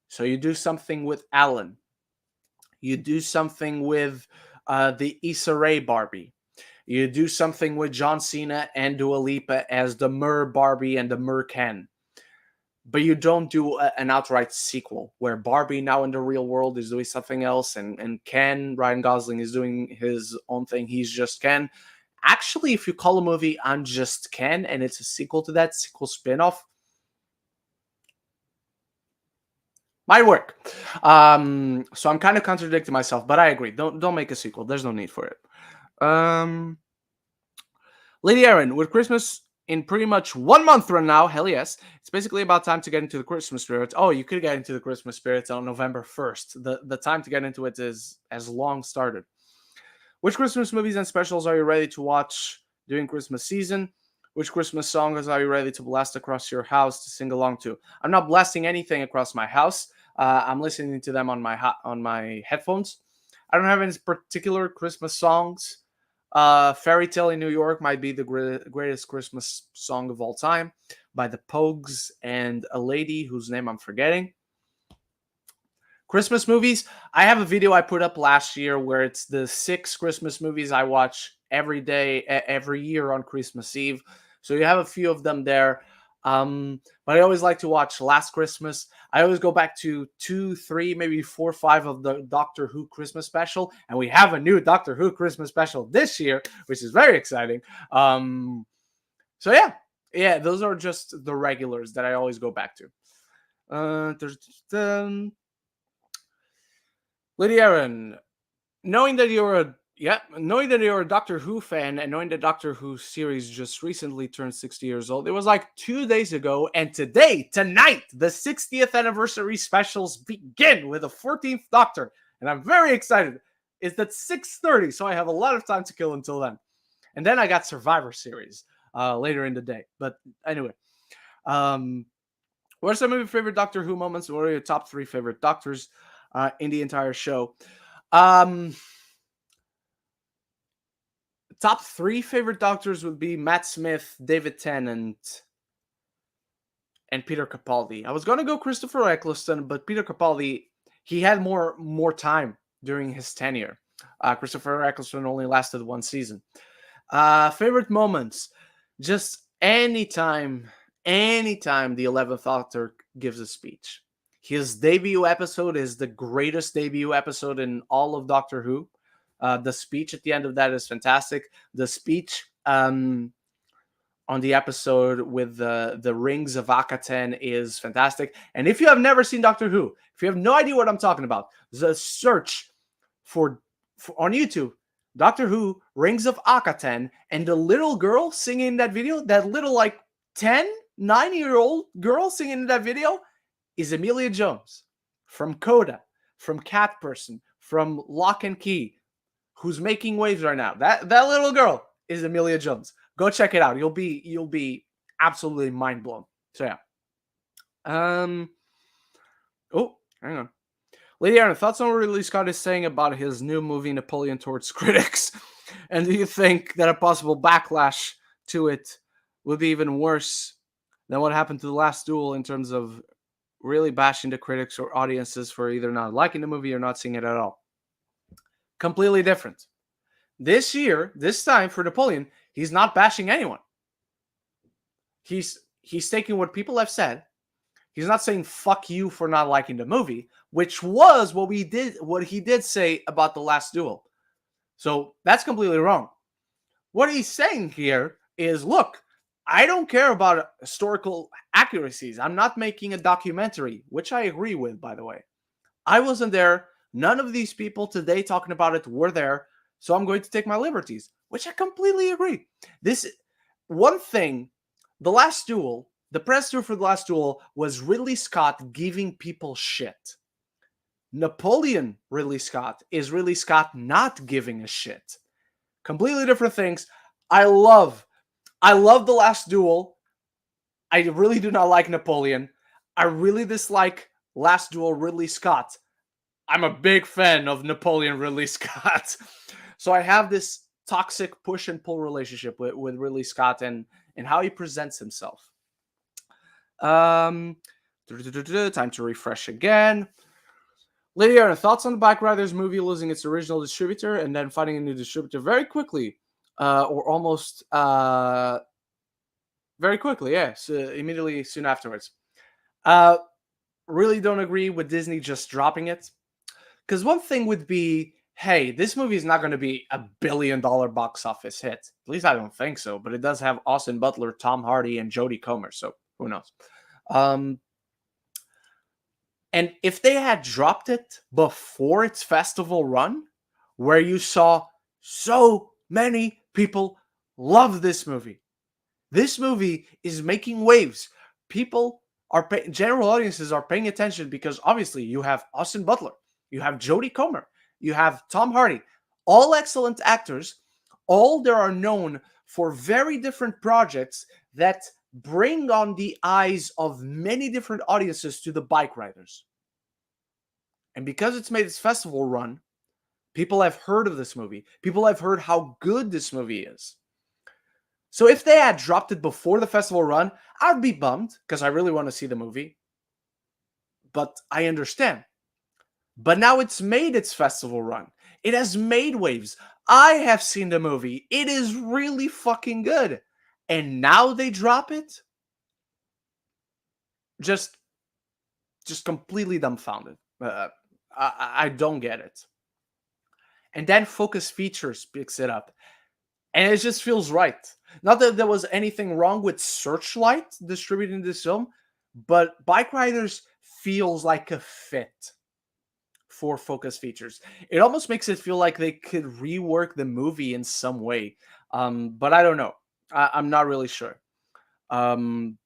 So you do something with Alan. You do something with the Issa Rae Barbie. You do something with John Cena and Dua Lipa as the Mer Barbie and the Mer Ken. But you don't do an outright sequel where Barbie, now in the real world, is doing something else, and Ken, Ryan Gosling, is doing his own thing. He's just Ken. Actually, if you call a movie I'm Just Ken and it's a sequel to that, sequel spin-off, might work. So I'm kind of contradicting myself, but I agree. Don't make a sequel. There's no need for it. Lady Aaron, with Christmas in pretty much 1 month from now, hell yes, it's basically about time to get into the Christmas spirit. Oh, you could get into the Christmas spirit on November 1st. The time to get into it is as long started. Which Christmas movies and specials are you ready to watch during Christmas season? Which Christmas songs are you ready to blast across your house to sing along to? I'm not blasting anything across my house. I'm listening to them on my headphones. I don't have any particular Christmas songs. Fairy Tale in New York might be the greatest Christmas song of all time by the Pogues and a lady whose name I'm forgetting. Christmas movies. I have a video I put up last year where it's the 6 Christmas movies I watch every day, every year on Christmas Eve. So you have a few of them there. But I always like to watch Last Christmas. I always go back to 2, 3, maybe 4, 5 of the Doctor Who Christmas special. And we have a new Doctor Who Christmas special this year, which is very exciting. So yeah, those are just the regulars that I always go back to. Lady Aaron, knowing that you're a Doctor Who fan and knowing the Doctor Who series just recently turned 60 years old, it was like 2 days ago, and tonight, the 60th anniversary specials begin with the 14th Doctor, and I'm very excited. It's at 6:30, so I have a lot of time to kill until then. And then I got Survivor Series later in the day. But anyway, what are some of your favorite Doctor Who moments? What are your top 3 favorite Doctors in the entire show? Top 3 favorite Doctors would be Matt Smith, David Tennant, and Peter Capaldi. I was going to go Christopher Eccleston, but Peter Capaldi, he had more time during his tenure. Christopher Eccleston only lasted 1 season. Favorite moments? Just anytime the 11th Doctor gives a speech. His debut episode is the greatest debut episode in all of Doctor Who. The speech at the end of that is fantastic. The speech on the episode with the rings of Akaten is fantastic. And if you have never seen Doctor Who, if you have no idea what I'm talking about, the search for on YouTube, Doctor Who, Rings of Akaten, and the little girl singing in that video, that little like 9-year-old girl singing in that video is Amelia Jones from Coda, from Cat Person, from Lock and Key, who's making waves right now. That little girl is Amelia Jones. Go check it out. You'll be absolutely mind blown. So yeah. Oh, hang on. Lady Aaron, thoughts on what Ridley Scott is saying about his new movie Napoleon towards critics? And do you think that a possible backlash to it would be even worse than what happened to The Last Duel in terms of really bashing the critics or audiences for either not liking the movie or not seeing it at all? Completely different. This time for Napoleon, he's not bashing anyone. He's taking what people have said. He's not saying fuck you for not liking the movie, which was what he did say about The Last Duel. So that's completely wrong. What he's saying here is, look, I don't care about historical accuracies. I'm not making a documentary, which I agree with, by the way. I wasn't there. None of these people today talking about it were there. So I'm going to take my liberties, which I completely agree. This one thing, The Last Duel, the press tour for The Last Duel was Ridley Scott giving people shit. Napoleon Ridley Scott is Ridley Scott not giving a shit. Completely different things. I love The Last Duel. I really do not like Napoleon. I really dislike Last Duel Ridley Scott. I'm a big fan of Napoleon Ridley Scott. So I have this toxic push and pull relationship with Ridley Scott and how he presents himself. Time to refresh again. Lady Aaron, thoughts on the Bike Riders movie losing its original distributor and then finding a new distributor very quickly, or almost very quickly, yes, immediately soon afterwards. Really don't agree with Disney just dropping it. Because one thing would be, hey, this movie is not going to be a $1 billion box office hit. At least I don't think so. But it does have Austin Butler, Tom Hardy, and Jodie Comer. So who knows? And if they had dropped it before its festival run, where you saw so many people love this movie is making waves. People are general audiences are paying attention because obviously you have Austin Butler, you have Jodie Comer, you have Tom Hardy. All excellent actors, all they are known for very different projects that bring on the eyes of many different audiences to the bike riders. And because it's made its festival run, people have heard of this movie. People have heard how good this movie is. So if they had dropped it before the festival run, I'd be bummed because I really want to see the movie. But I understand. But now it's made its festival run. It has made waves. I have seen the movie. It is really fucking good. And now they drop it? Just completely dumbfounded. I don't get it. And then Focus Features picks it up. And it just feels right. Not that there was anything wrong with Searchlight distributing this film, but Bike Riders feels like a fit for Focus Features. It almost makes it feel like they could rework the movie in some way. But I don't know. I'm not really sure. But I'm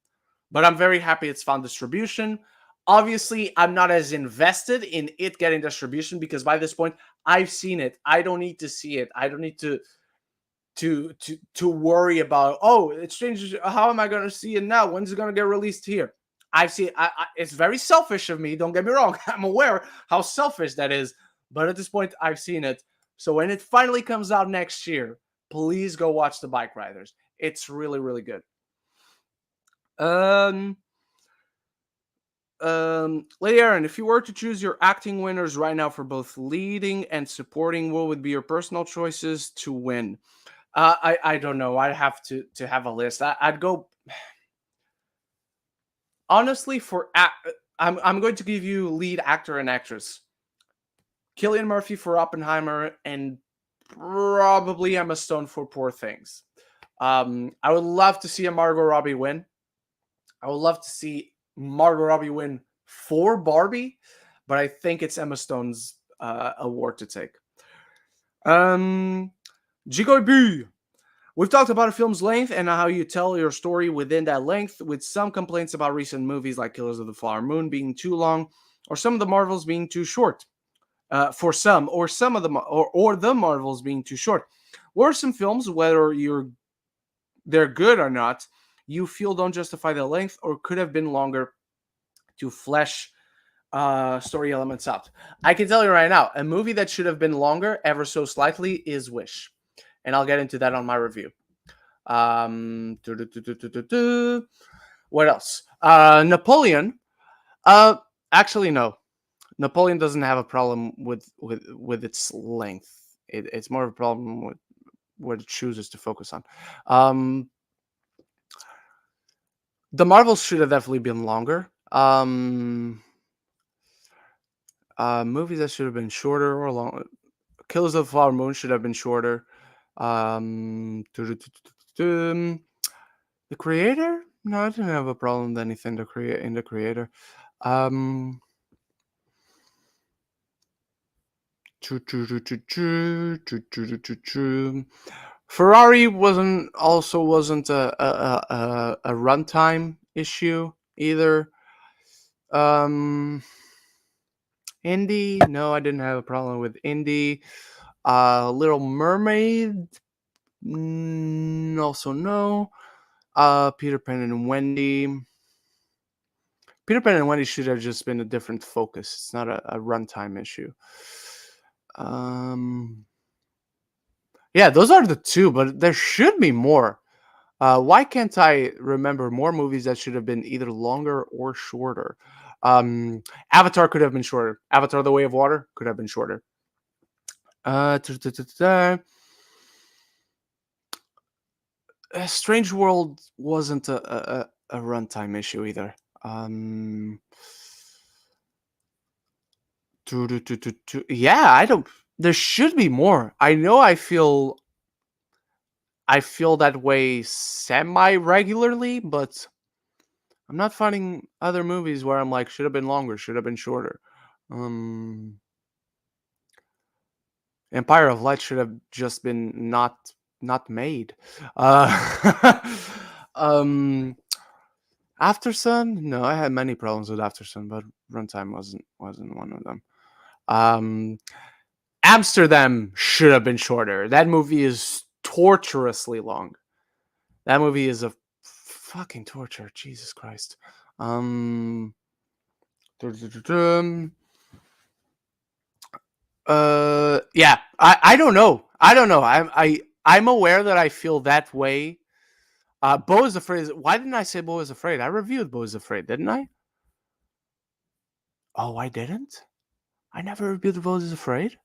very happy it's found distribution. Obviously, I'm not as invested in it getting distribution because by this point, I've seen it. I don't need to see it. I don't need to worry about, oh, it's changed. How am I going to see it now? When's it going to get released here? I've seen it's very selfish of me. Don't get me wrong. I'm aware how selfish that is. But at this point, I've seen it. So when it finally comes out next year, please go watch The Bike Riders. It's really, really good. Lady Aaron, if you were to choose your acting winners right now for both leading and supporting, what would be your personal choices to win? I don't know. I'd have to have a list. I'd go honestly for I'm going to give you lead actor and actress. Cillian Murphy for Oppenheimer and probably Emma Stone for Poor Things. I would love to see a Margot Robbie win. I would love to see Margot Robbie win for Barbie, but I think it's Emma Stone's award to take. Gigoy, we've talked about a film's length and how you tell your story within that length, with some complaints about recent movies like Killers of the Flower Moon being too long, or some of the Marvels being too short. For some, or some of them, or the Marvels being too short. What are some films, whether they're good or not, you feel don't justify the length or could have been longer to flesh story elements out? I can tell you right now, a movie that should have been longer ever so slightly is Wish. And I'll get into that on my review. What else? Napoleon. Actually, no. Napoleon doesn't have a problem with its length. It's more of a problem with what it chooses to focus on. The Marvels should have definitely been longer. Movies that should have been shorter or long. Killers of the Flower Moon should have been shorter. The Creator? No, I didn't have a problem with anything to create in The Creator. Ferrari wasn't a runtime issue either. Indy, no, I didn't have a problem with Indy. Little Mermaid, also no. Peter Pan and Wendy. Peter Pan and Wendy should have just been a different focus. It's not a runtime issue. Yeah, those are the two, but there should be more. Why can't I remember more movies that should have been either longer or shorter? Avatar could have been shorter. Avatar: The Way of Water could have been shorter. Strange World wasn't a runtime issue either. Yeah, I don't. There should be more. I know. I feel that way semi-regularly, but I'm not finding other movies where I'm like, should have been longer, should have been shorter. Empire of Light should have just been not made. After Sun, no, I had many problems with After Sun, but runtime wasn't one of them. Amsterdam should have been shorter. That movie is torturously long. That movie is a fucking torture. Jesus Christ. Um. Yeah. I don't know. I don't know. I'm aware that I feel that way. Beau is Afraid. Why didn't I say Beau is Afraid? I reviewed Beau is Afraid, didn't I? Oh, I didn't. I never reviewed Beau is Afraid.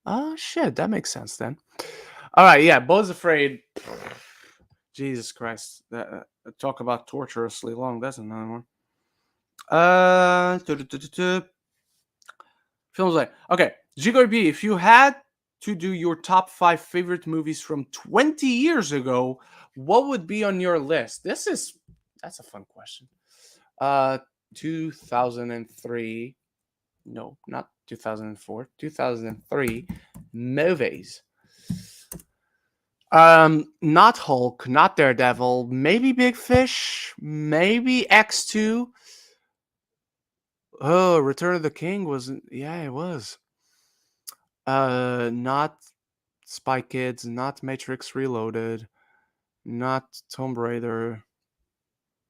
Oh shit, that makes sense then. All right, yeah, Beau is Afraid. Jesus Christ, talk about torturously long. That's another one. Films like okay, GKB. If you had to do your top 5 favorite movies from 20 years ago, what would be on your list? That's a fun question. 2003. No, not 2004. 2003 movies. Not Hulk, not Daredevil, maybe Big Fish, maybe X2. Oh, Return of the King wasn't. Yeah, it was. Not Spy Kids, not Matrix Reloaded, not Tomb Raider,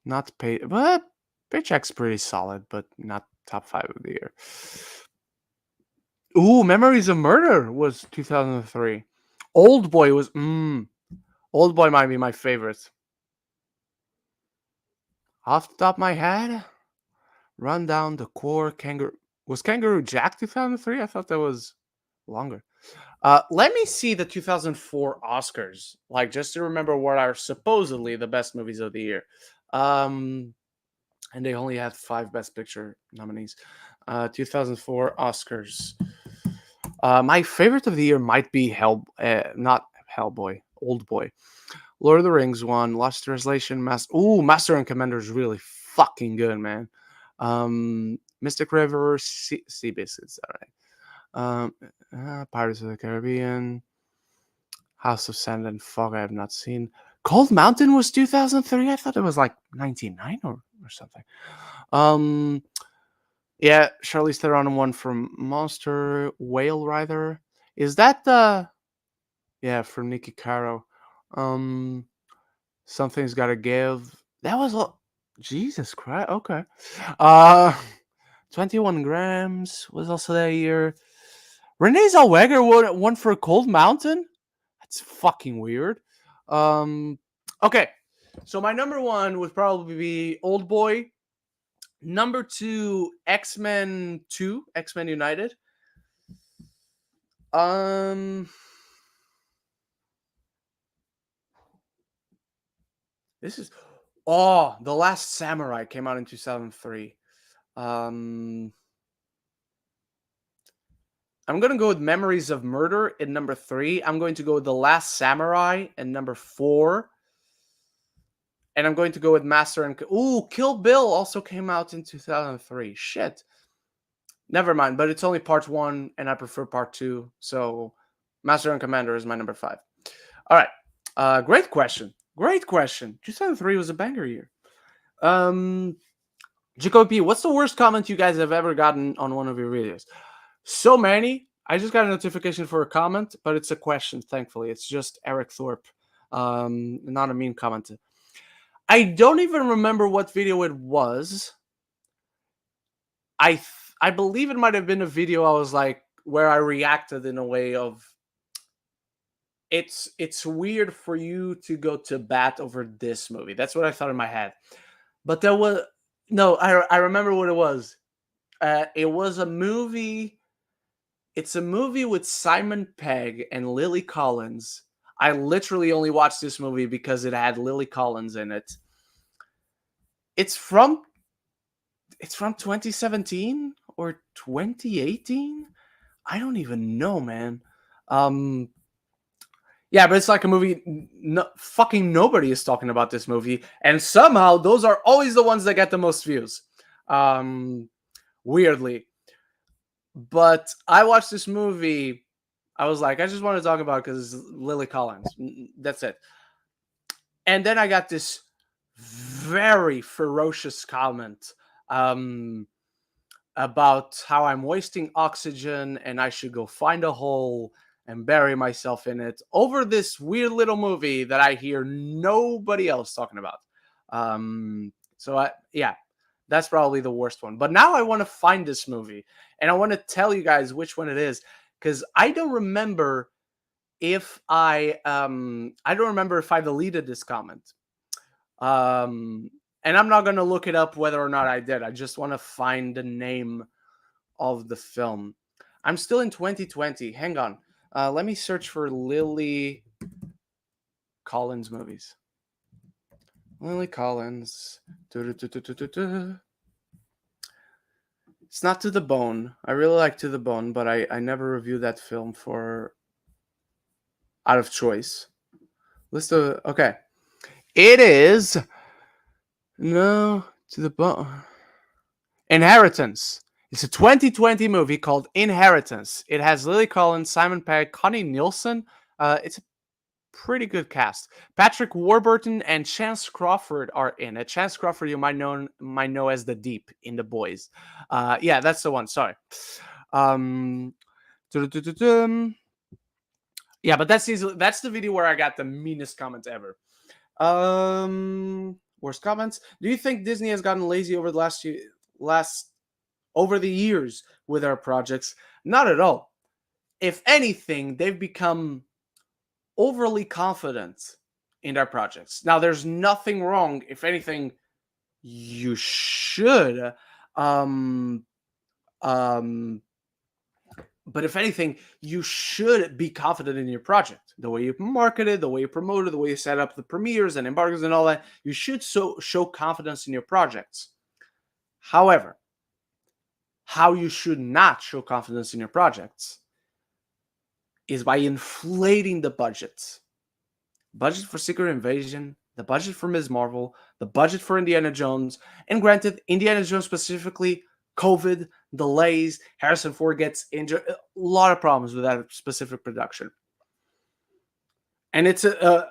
not but Paycheck's pretty solid, but not top 5 of the year. Ooh, Memories of Murder was 2003. Old Boy was. Old Boy might be my favorite. Off the top of my head, Run Down the Core, Kangaroo. Was Kangaroo Jack 2003? I thought that was longer. Let me see the 2004 Oscars, like just to remember what are supposedly the best movies of the year. And they only had 5 Best Picture nominees. 2004 Oscars. My favorite of the year might be not Hellboy, Old Boy. Lord of the Rings one, Lost Translation, Master and Commander is really fucking good, man. Mystic River, Sea Biscuits, all right. Pirates of the Caribbean, House of Sand and Fog, I have not seen. Cold Mountain was 2003. I thought it was like 99 or something. Yeah, Charlize Theron one from Monster, Whale Rider. Is that yeah, from Nikki Caro. Something's Gotta Give. That was Jesus Christ. Okay. 21 Grams was also that year. Renee Zellweger won for Cold Mountain. That's fucking weird. Okay. So my number 1 would probably be Old Boy. Number 2, X-Men 2, X-Men United. This is The Last Samurai came out in 2003. I'm going to go with Memories of Murder in number 3. I'm going to go with The Last Samurai in number 4. And I'm going to go with Master and... Ooh, Kill Bill also came out in 2003. Shit. Never mind, but it's only part 1, and I prefer part 2. So Master and Commander is my number 5. All right. Great question. Great question. 2003 was a banger year. Jacoby, what's the worst comment you guys have ever gotten on one of your videos? So many. I just got a notification for a comment, but it's a question, thankfully. It's just Eric Thorpe. Not a mean comment. I don't even remember what video it was. I believe it might have been a video I was like, where I reacted in a way of, it's weird for you to go to bat over this movie. That's what I thought in my head. But there was, no, I remember what it was. It was a movie. It's a movie with Simon Pegg and Lily Collins. I literally only watched this movie because it had Lily Collins in it. It's from 2017 or 2018. I don't even know, man. Yeah, but it's like a movie. Fucking nobody is talking about this movie, and somehow those are always the ones that get the most views. Weirdly, but I watched this movie. I was like, I just want to talk about it because it's Lily Collins. That's it. And then I got this very ferocious comment. about how I'm wasting oxygen and I should go find a hole and bury myself in it over this weird little movie that I hear nobody else talking about. Yeah, that's probably the worst one. But now I want to find this movie and I want to tell you guys which one it is, because I don't remember if I don't remember if I deleted this comment. And I'm not gonna look it up whether or not I did. I just want to find the name of the film. I'm still in 2020. Hang on. Let me search for Lily Collins movies. Lily Collins. Du-du-du-du-du-du-du. It's not To the Bone. I really like To the Bone, but I never reviewed that film for out of choice. List of okay. It is no To the Bone. Inheritance. It's a 2020 movie called Inheritance. It has Lily Collins, Simon Pegg, Connie Nielsen. It's a pretty good cast. Patrick Warburton and Chance Crawford are in it. Chance Crawford, you might know as the Deep in The Boys. Yeah, that's the one. Sorry. Yeah, but that's the video where I got the meanest comments ever. Worst comments. Do you think Disney has gotten lazy over the over the years with our projects? Not at all. If anything, they've become overly confident in their projects. Now, there's nothing wrong. If anything, you should. But if anything, you should be confident in your project. The way you market it, the way you promote it, the way you set up the premieres and embargoes and all that, you should show confidence in your projects. However, how you should not show confidence in your projects is by inflating the budgets. Budget for Secret Invasion, the budget for Ms. Marvel, the budget for Indiana Jones, and granted, Indiana Jones specifically, COVID, delays, Harrison Ford gets injured, a lot of problems with that specific production. And it's a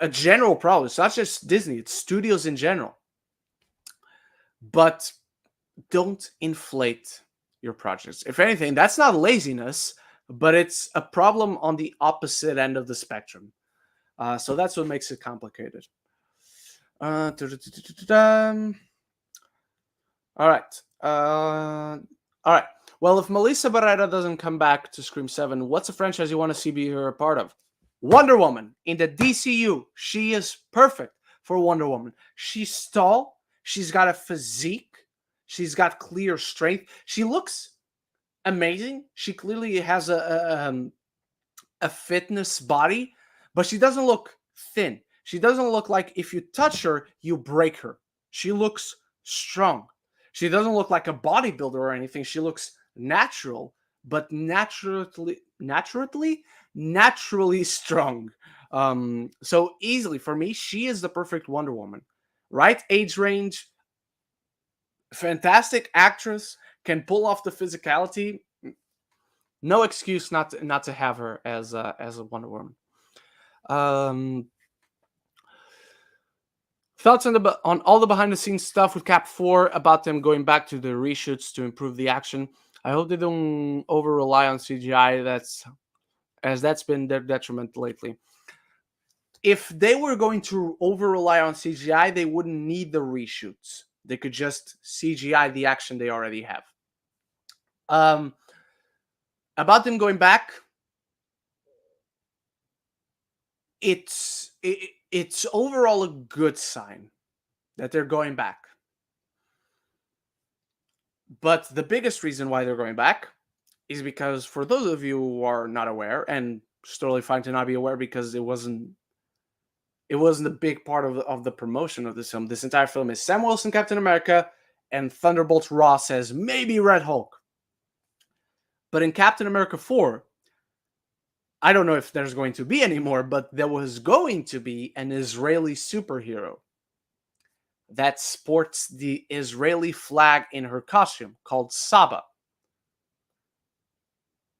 general problem. It's not just Disney, it's studios in general. But don't inflate your projects. If anything, that's not laziness, but it's a problem on the opposite end of the spectrum. So that's what makes it complicated. All right. All right. Well, if Melissa Barrera doesn't come back to Scream 7, what's a franchise you want to see be her a part of? Wonder Woman in the DCU. She is perfect for Wonder Woman. She's tall. She's got a physique. She's got clear strength. She looks amazing. She clearly has a fitness body, but she doesn't look thin. She doesn't look like if you touch her, you break her. She looks strong. She doesn't look like a bodybuilder or anything. She looks natural, but naturally strong. So easily for me, she is the perfect Wonder Woman. Right age range, fantastic actress, can pull off the physicality. No excuse not to have her as a Wonder Woman. Thoughts on all the behind the scenes stuff with Cap 4 about them going back to the reshoots to improve the action. I hope they don't over rely on CGI. That's been their detriment lately. If they were going to over rely on CGI, they wouldn't need the reshoots. They could just CGI the action they already have. About them going back, it's overall a good sign that they're going back. But the biggest reason why they're going back is because, for those of you who are not aware, and it's totally fine to not be aware because it wasn't a big part of the promotion of this film. This entire film is Sam Wilson, Captain America, and Thunderbolt Ross as maybe Red Hulk. But in Captain America 4, I don't know if there's going to be any more, but there was going to be an Israeli superhero that sports the Israeli flag in her costume called Saba.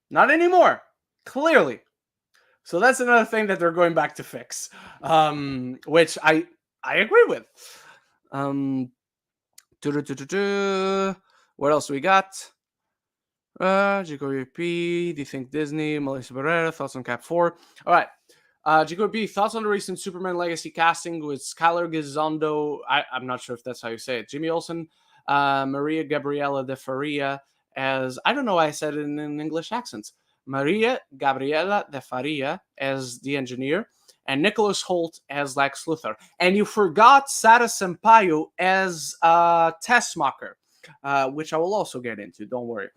Not anymore, clearly. So that's another thing that they're going back to fix, which I agree with. What else we got? Jacoby P. Do you think Disney? Melissa Barrera. Thoughts on Cap 4? All right. Jacoby P. Thoughts on the recent Superman Legacy casting with Skylar Gisondo. I'm not sure if that's how you say it. Jimmy Olsen. Maria Gabriela de Faria as... I don't know why I said it in English accents. Maria Gabriela de Faria as the engineer. And Nicholas Hoult as Lex Luthor. And you forgot Sara Sampaio as Tessmacher, which I will also get into. Don't worry.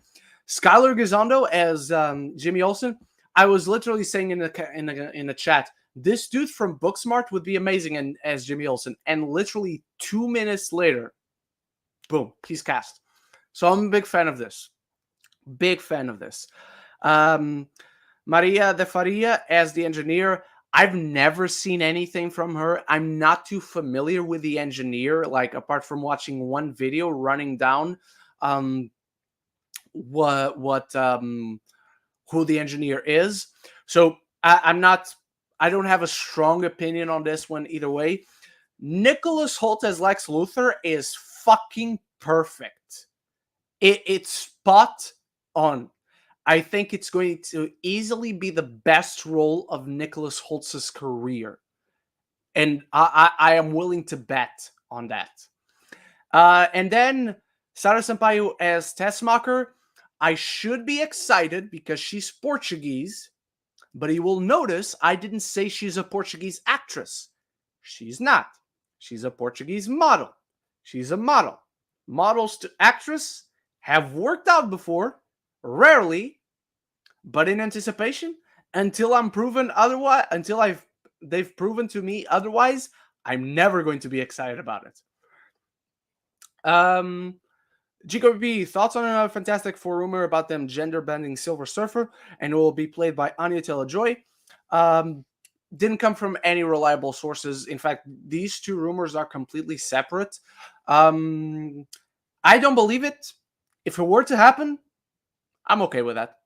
Skylar Gisondo as Jimmy Olsen. I was literally saying in the chat, this dude from Booksmart would be amazing as Jimmy Olsen. And literally 2 minutes later, boom, he's cast. So I'm a big fan of this. Big fan of this. Maria de Faria as the engineer. I've never seen anything from her. I'm not too familiar with the engineer, like apart from watching one video running down who the engineer is. So I don't have a strong opinion on this one either way. Nicholas Hoult as Lex Luthor is fucking perfect. It's spot on. I think it's going to easily be the best role of Nicholas Holtz's career. And I am willing to bet on that. And then Sara Sampaio as Tessmacher. I should be excited because she's Portuguese. But you will notice I didn't say she's a Portuguese actress. She's not. She's a Portuguese model. She's a model. Models to actress have worked out before. Rarely, but in anticipation, until I'm proven otherwise, they've proven to me otherwise, I'm never going to be excited about it. GKB, thoughts on a Fantastic Four rumor about them gender-bending Silver Surfer, and it will be played by Anya Taylor-Joy. Didn't come from any reliable sources. In fact, these two rumors are completely separate. I don't believe it. If it were to happen, I'm okay with that.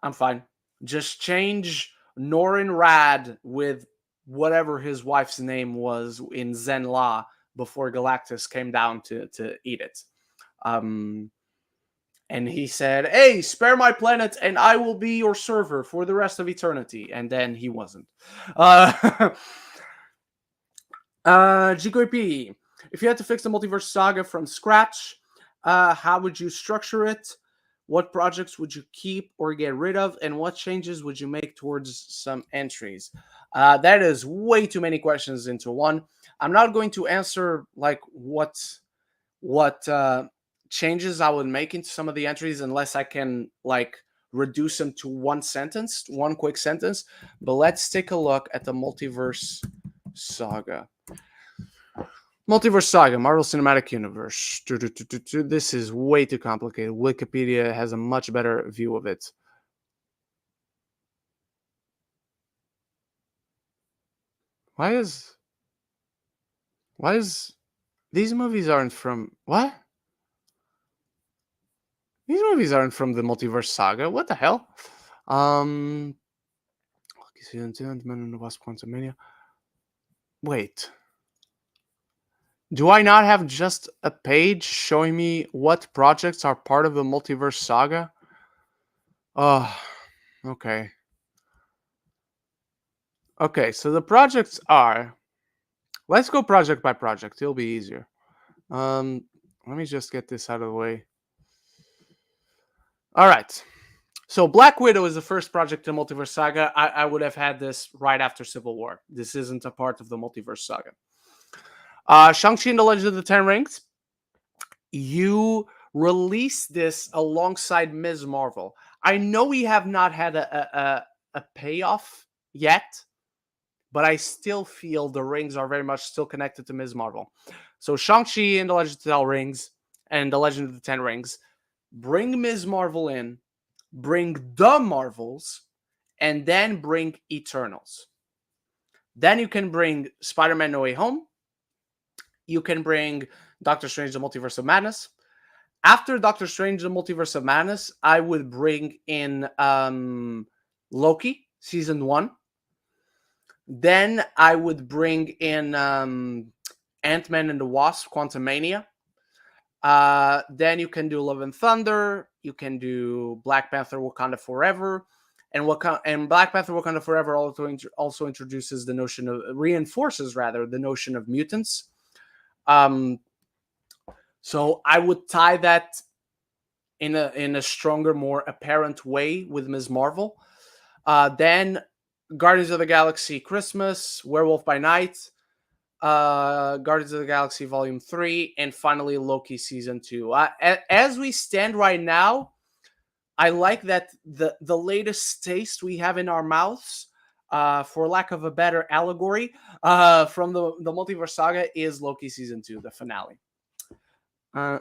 I'm fine. Just change Norin Rad with whatever his wife's name was in Zen-La before Galactus came down to eat it. And he said, hey, spare my planet and I will be your server for the rest of eternity. And then he wasn't. GKP, if you had to fix the Multiverse Saga from scratch, how would you structure it? What projects would you keep or get rid of? And what changes would you make towards some entries? That is way too many questions into one. I'm not going to answer like what changes I would make into some of the entries unless I can like reduce them to one quick sentence. But let's take a look at the Multiverse Saga. Multiverse Saga, Marvel Cinematic Universe. This is way too complicated. Wikipedia has a much better view of it. Why is these movies aren't from what? These movies aren't from the Multiverse Saga. What the hell? Wait. Do I not have just a page showing me what projects are part of the Multiverse Saga? Oh, okay. Okay, so the projects are... Let's go project by project. It'll be easier. Let me just get this out of the way. All right. So Black Widow is the first project in the Multiverse Saga. I would have had this right after Civil War. This isn't a part of the Multiverse Saga. Shang-Chi and the Legend of the Ten Rings. You released this alongside Ms. Marvel. I know we have not had a payoff yet, but I still feel the rings are very much still connected to Ms. Marvel. So Shang-Chi and the Legend of the Ten Rings. Bring Ms. Marvel in, bring the Marvels, and then bring Eternals. Then you can bring Spider-Man No Way Home. You can bring Doctor Strange The Multiverse of Madness. After Doctor Strange The Multiverse of Madness, I would bring in Loki, Season 1. Then I would bring in Ant-Man and the Wasp, Quantumania. Then you can do Love and Thunder. You can do Black Panther: Wakanda Forever, and Black Panther: Wakanda Forever also introduces the notion of reinforces rather the notion of mutants. So I would tie that in a stronger, more apparent way with Ms. Marvel. Then Guardians of the Galaxy Christmas, Werewolf by Night, Guardians of the Galaxy Volume 3, and finally Loki Season 2. As we stand right now, I like that the latest taste we have in our mouths, for lack of a better allegory, from the Multiverse Saga is Loki Season 2, the finale. I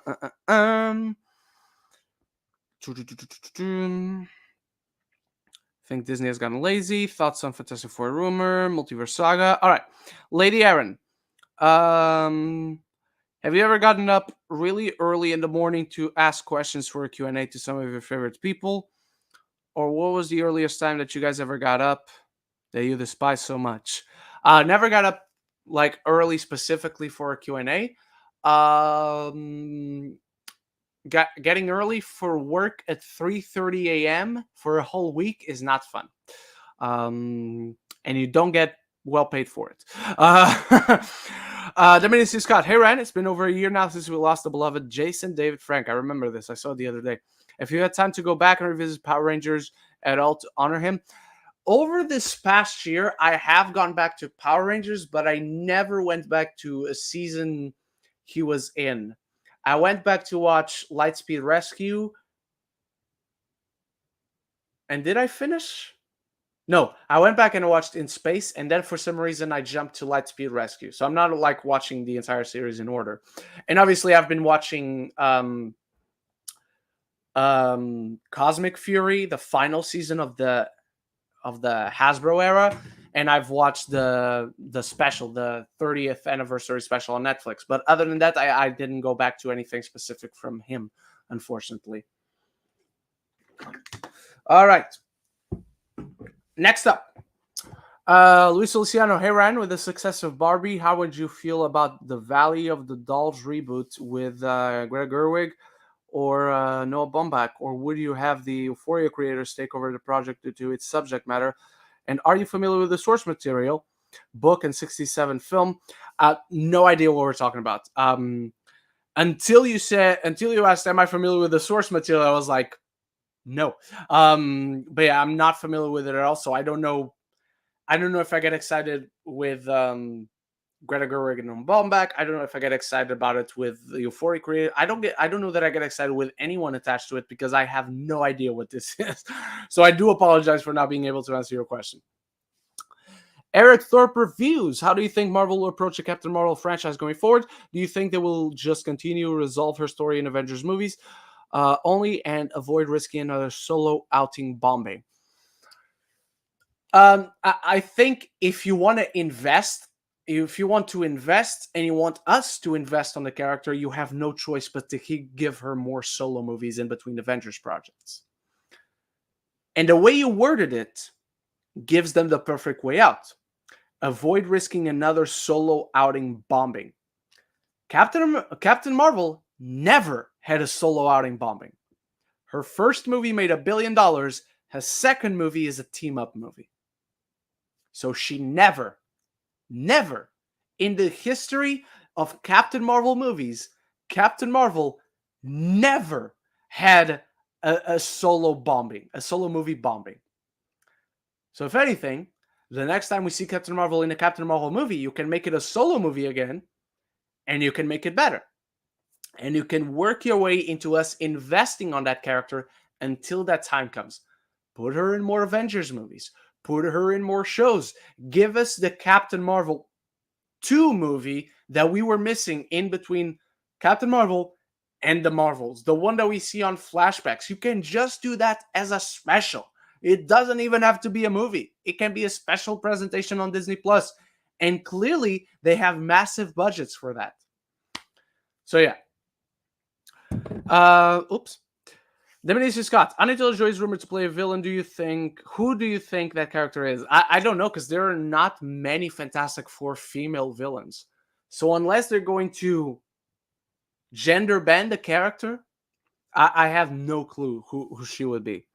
think Disney has gotten lazy. Thoughts on Fantastic Four rumor, Multiverse Saga. All right, Lady Aaron. Have you ever gotten up really early in the morning to ask questions for a Q&A to some of your favorite people? Or what was the earliest time that you guys ever got up that you despise so much? Never got up like early specifically for a Q&A. Getting early for work at 3:30 a.m. for a whole week is not fun. And you don't get well paid for it. Dominic Scott. Hey, Ren, it's been over a year now since we lost the beloved Jason David Frank. I remember this. I saw it the other day. If you had time to go back and revisit Power Rangers at all to honor him, over this past year, I have gone back to Power Rangers, but I never went back to a season he was in. I went back to watch Lightspeed Rescue. And did I finish? No, I went back and watched In Space, and then for some reason I jumped to Lightspeed Rescue. So I'm not like watching the entire series in order. And obviously I've been watching Cosmic Fury, the final season of the Hasbro era, and I've watched the special, the 30th anniversary special on Netflix. But other than that, I didn't go back to anything specific from him, unfortunately. All right. Next up, Luis Luciano. Hey, Ryan, with the success of Barbie, how would you feel about the Valley of the Dolls reboot with Greta Gerwig or Noah Baumbach? Or would you have the Euphoria creators take over the project due to its subject matter? And are you familiar with the source material, book and 67 film? No idea what we're talking about. Until you asked, am I familiar with the source material? I was like, no. But yeah, I'm not familiar with it at all. So I don't know if I get excited with Greta Gerwig and Baumbach. I don't know if I get excited about it with the Euphoria creator. I don't know that I get excited with anyone attached to it because I have no idea what this is. So I do apologize for not being able to answer your question. Eric Thorpe reviews. How do you think Marvel will approach the Captain Marvel franchise going forward? Do you think they will just continue to resolve her story in Avengers movies only and avoid risking another solo outing bombing? I think if you want to invest, and you want us to invest on the character, you have no choice but to give her more solo movies in between Avengers projects. And the way you worded it gives them the perfect way out. Avoid risking another solo outing bombing. Captain Marvel never had a solo outing bombing. Her first movie made $1 billion. Her second movie is a team-up movie. So she never in the history of Captain Marvel movies, Captain Marvel never had a solo movie bombing. So if anything, the next time we see Captain Marvel in a Captain Marvel movie, you can make it a solo movie again, and you can make it better. And you can work your way into us investing on that character until that time comes. Put her in more Avengers movies. Put her in more shows. Give us the Captain Marvel 2 movie that we were missing in between Captain Marvel and the Marvels. The one that we see on flashbacks. You can just do that as a special. It doesn't even have to be a movie. It can be a special presentation on Disney Plus. And clearly, they have massive budgets for that. So yeah. Dominic Scott. Anya Taylor-Joy is rumored to play a villain. Who do you think that character is? I don't know, because there are not many Fantastic Four female villains. So unless they're going to Gender bend the character, I have no clue who she would be.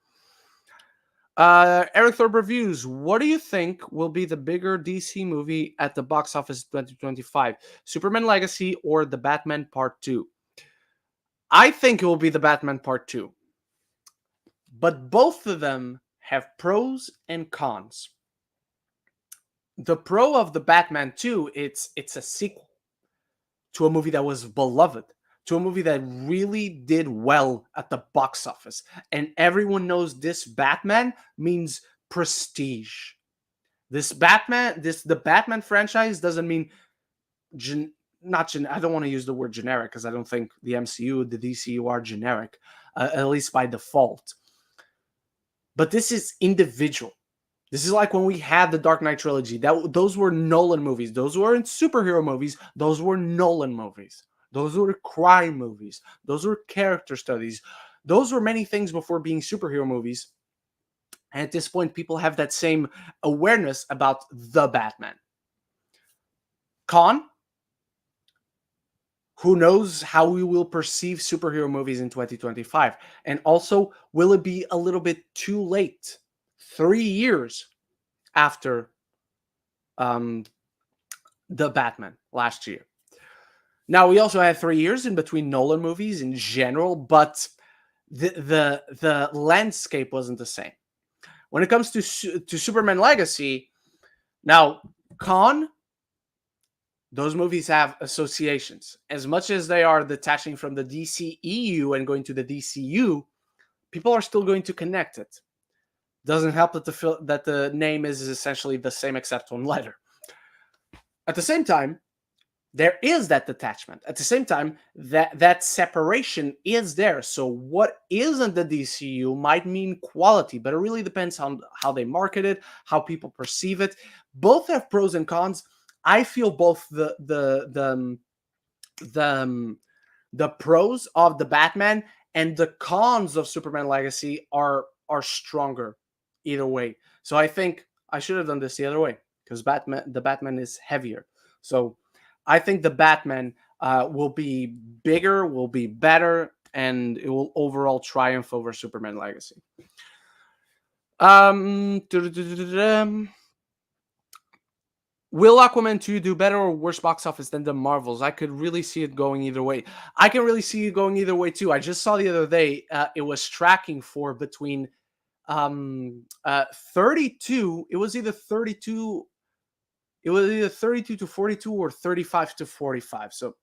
Eric Thorpe reviews. What do you think will be the bigger DC movie at the box office 2025? Superman Legacy or The Batman Part 2? I think it will be The Batman Part 2. But both of them have pros and cons. The pro of The Batman 2, it's a sequel to a movie that was beloved, to a movie that really did well at the box office. And everyone knows this Batman means prestige. The Batman franchise doesn't mean I don't want to use the word generic because I don't think the MCU, the DCU are generic, at least by default. But this is individual. This is like when we had the Dark Knight trilogy. Those were Nolan movies. Those weren't superhero movies. Those were Nolan movies. Those were crime movies. Those were character studies. Those were many things before being superhero movies. And at this point, people have that same awareness about the Batman. Con? Who knows how we will perceive superhero movies in 2025? And also, will it be a little bit too late? 3 years after the Batman last year. Now, we also had 3 years in between Nolan movies in general, but the landscape wasn't the same. When it comes to Superman Legacy, now, con, those movies have associations. As much as they are detaching from the DCEU and going to the DCU, people are still going to connect it. Doesn't help that the name is essentially the same except one letter. At the same time, there is that detachment. At the same time, that separation is there. So what isn't the DCU might mean quality, but it really depends on how they market it, how people perceive it. Both have pros and cons. I feel both the pros of the Batman and the cons of Superman Legacy are stronger either way. So I think I should have done this the other way because the Batman is heavier. So I think the Batman will be bigger, will be better, and it will overall triumph over Superman Legacy. Will Aquaman 2 do better or worse box office than the Marvels? I could really see it going either way. I can really see it going either way too. I just saw the other day it was tracking for between 32. It was either 32 to 42 or 35 to 45. So,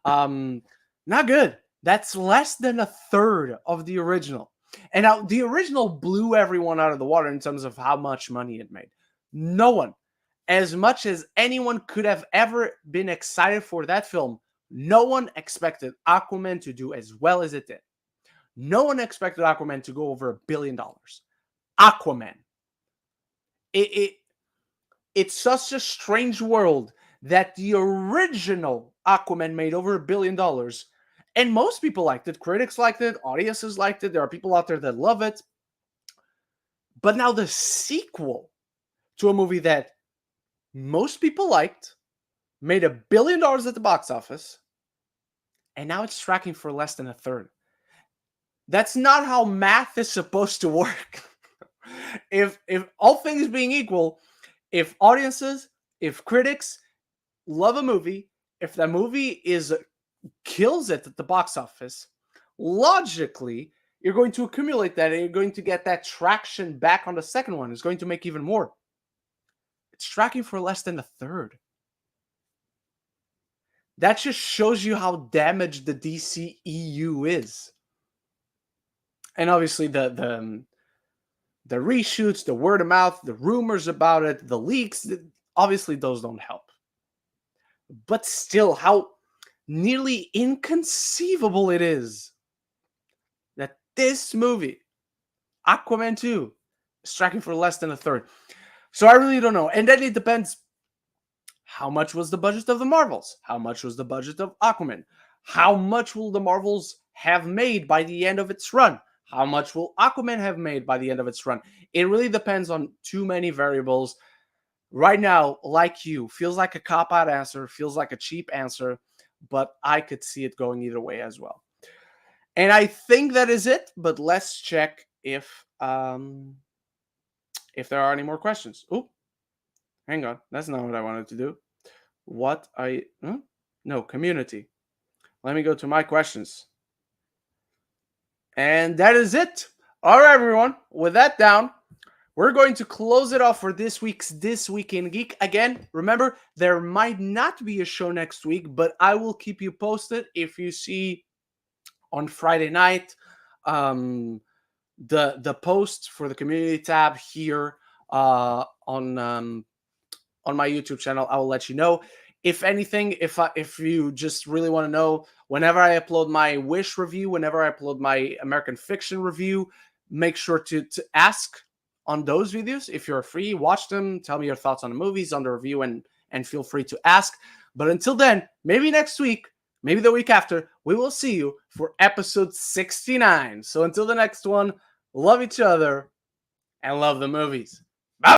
not good. That's less than a third of the original. And now the original blew everyone out of the water in terms of how much money it made. No one, as much as anyone could have ever been excited for that film, no one expected Aquaman to do as well as it did. No one expected Aquaman to go over $1 billion. Aquaman. It's such a strange world that the original Aquaman made over $1 billion. And most people liked it. Critics liked it. Audiences liked it. There are people out there that love it. But now the sequel to a movie that most people liked, made $1 billion at the box office, and now it's tracking for less than a third. That's not how math is supposed to work. If all things being equal, if audiences, if critics love a movie, if that movie kills it at the box office, logically, you're going to accumulate that and you're going to get that traction back on the second one. It's going to make even more. It's tracking for less than a third. That just shows you how damaged the DCEU is. And obviously the reshoots, the word of mouth, the rumors about it, the leaks, obviously those don't help. But still, how nearly inconceivable it is that this movie, Aquaman 2, is tracking for less than a third. So I really don't know. And then it depends. How much was the budget of the Marvels? How much was the budget of Aquaman? How much will the Marvels have made by the end of its run? How much will Aquaman have made by the end of its run? It really depends on too many variables. Right now, like you, feels like a cop-out answer, feels like a cheap answer. but I could see it going either way as well. And I think that is it, but let's check if there are any more questions. Oh, hang on. That's not what I wanted to do. No, community. Let me go to my questions. And that is it. All right, everyone. With that down, we're going to close it off for this week's This Week in Geek. Again, remember, there might not be a show next week, but I will keep you posted. If you see on Friday night the post for the community tab here on my YouTube channel, I will let you know. If anything, if you just really want to know, whenever I upload my Wish review, whenever I upload my American Fiction review, make sure to ask on those videos. If you're free, watch them, tell me your thoughts on the movies, on the review, and feel free to ask. But until then, maybe next week, maybe the week after, we will see you for episode 69. So until the next one, love each other and love the movies.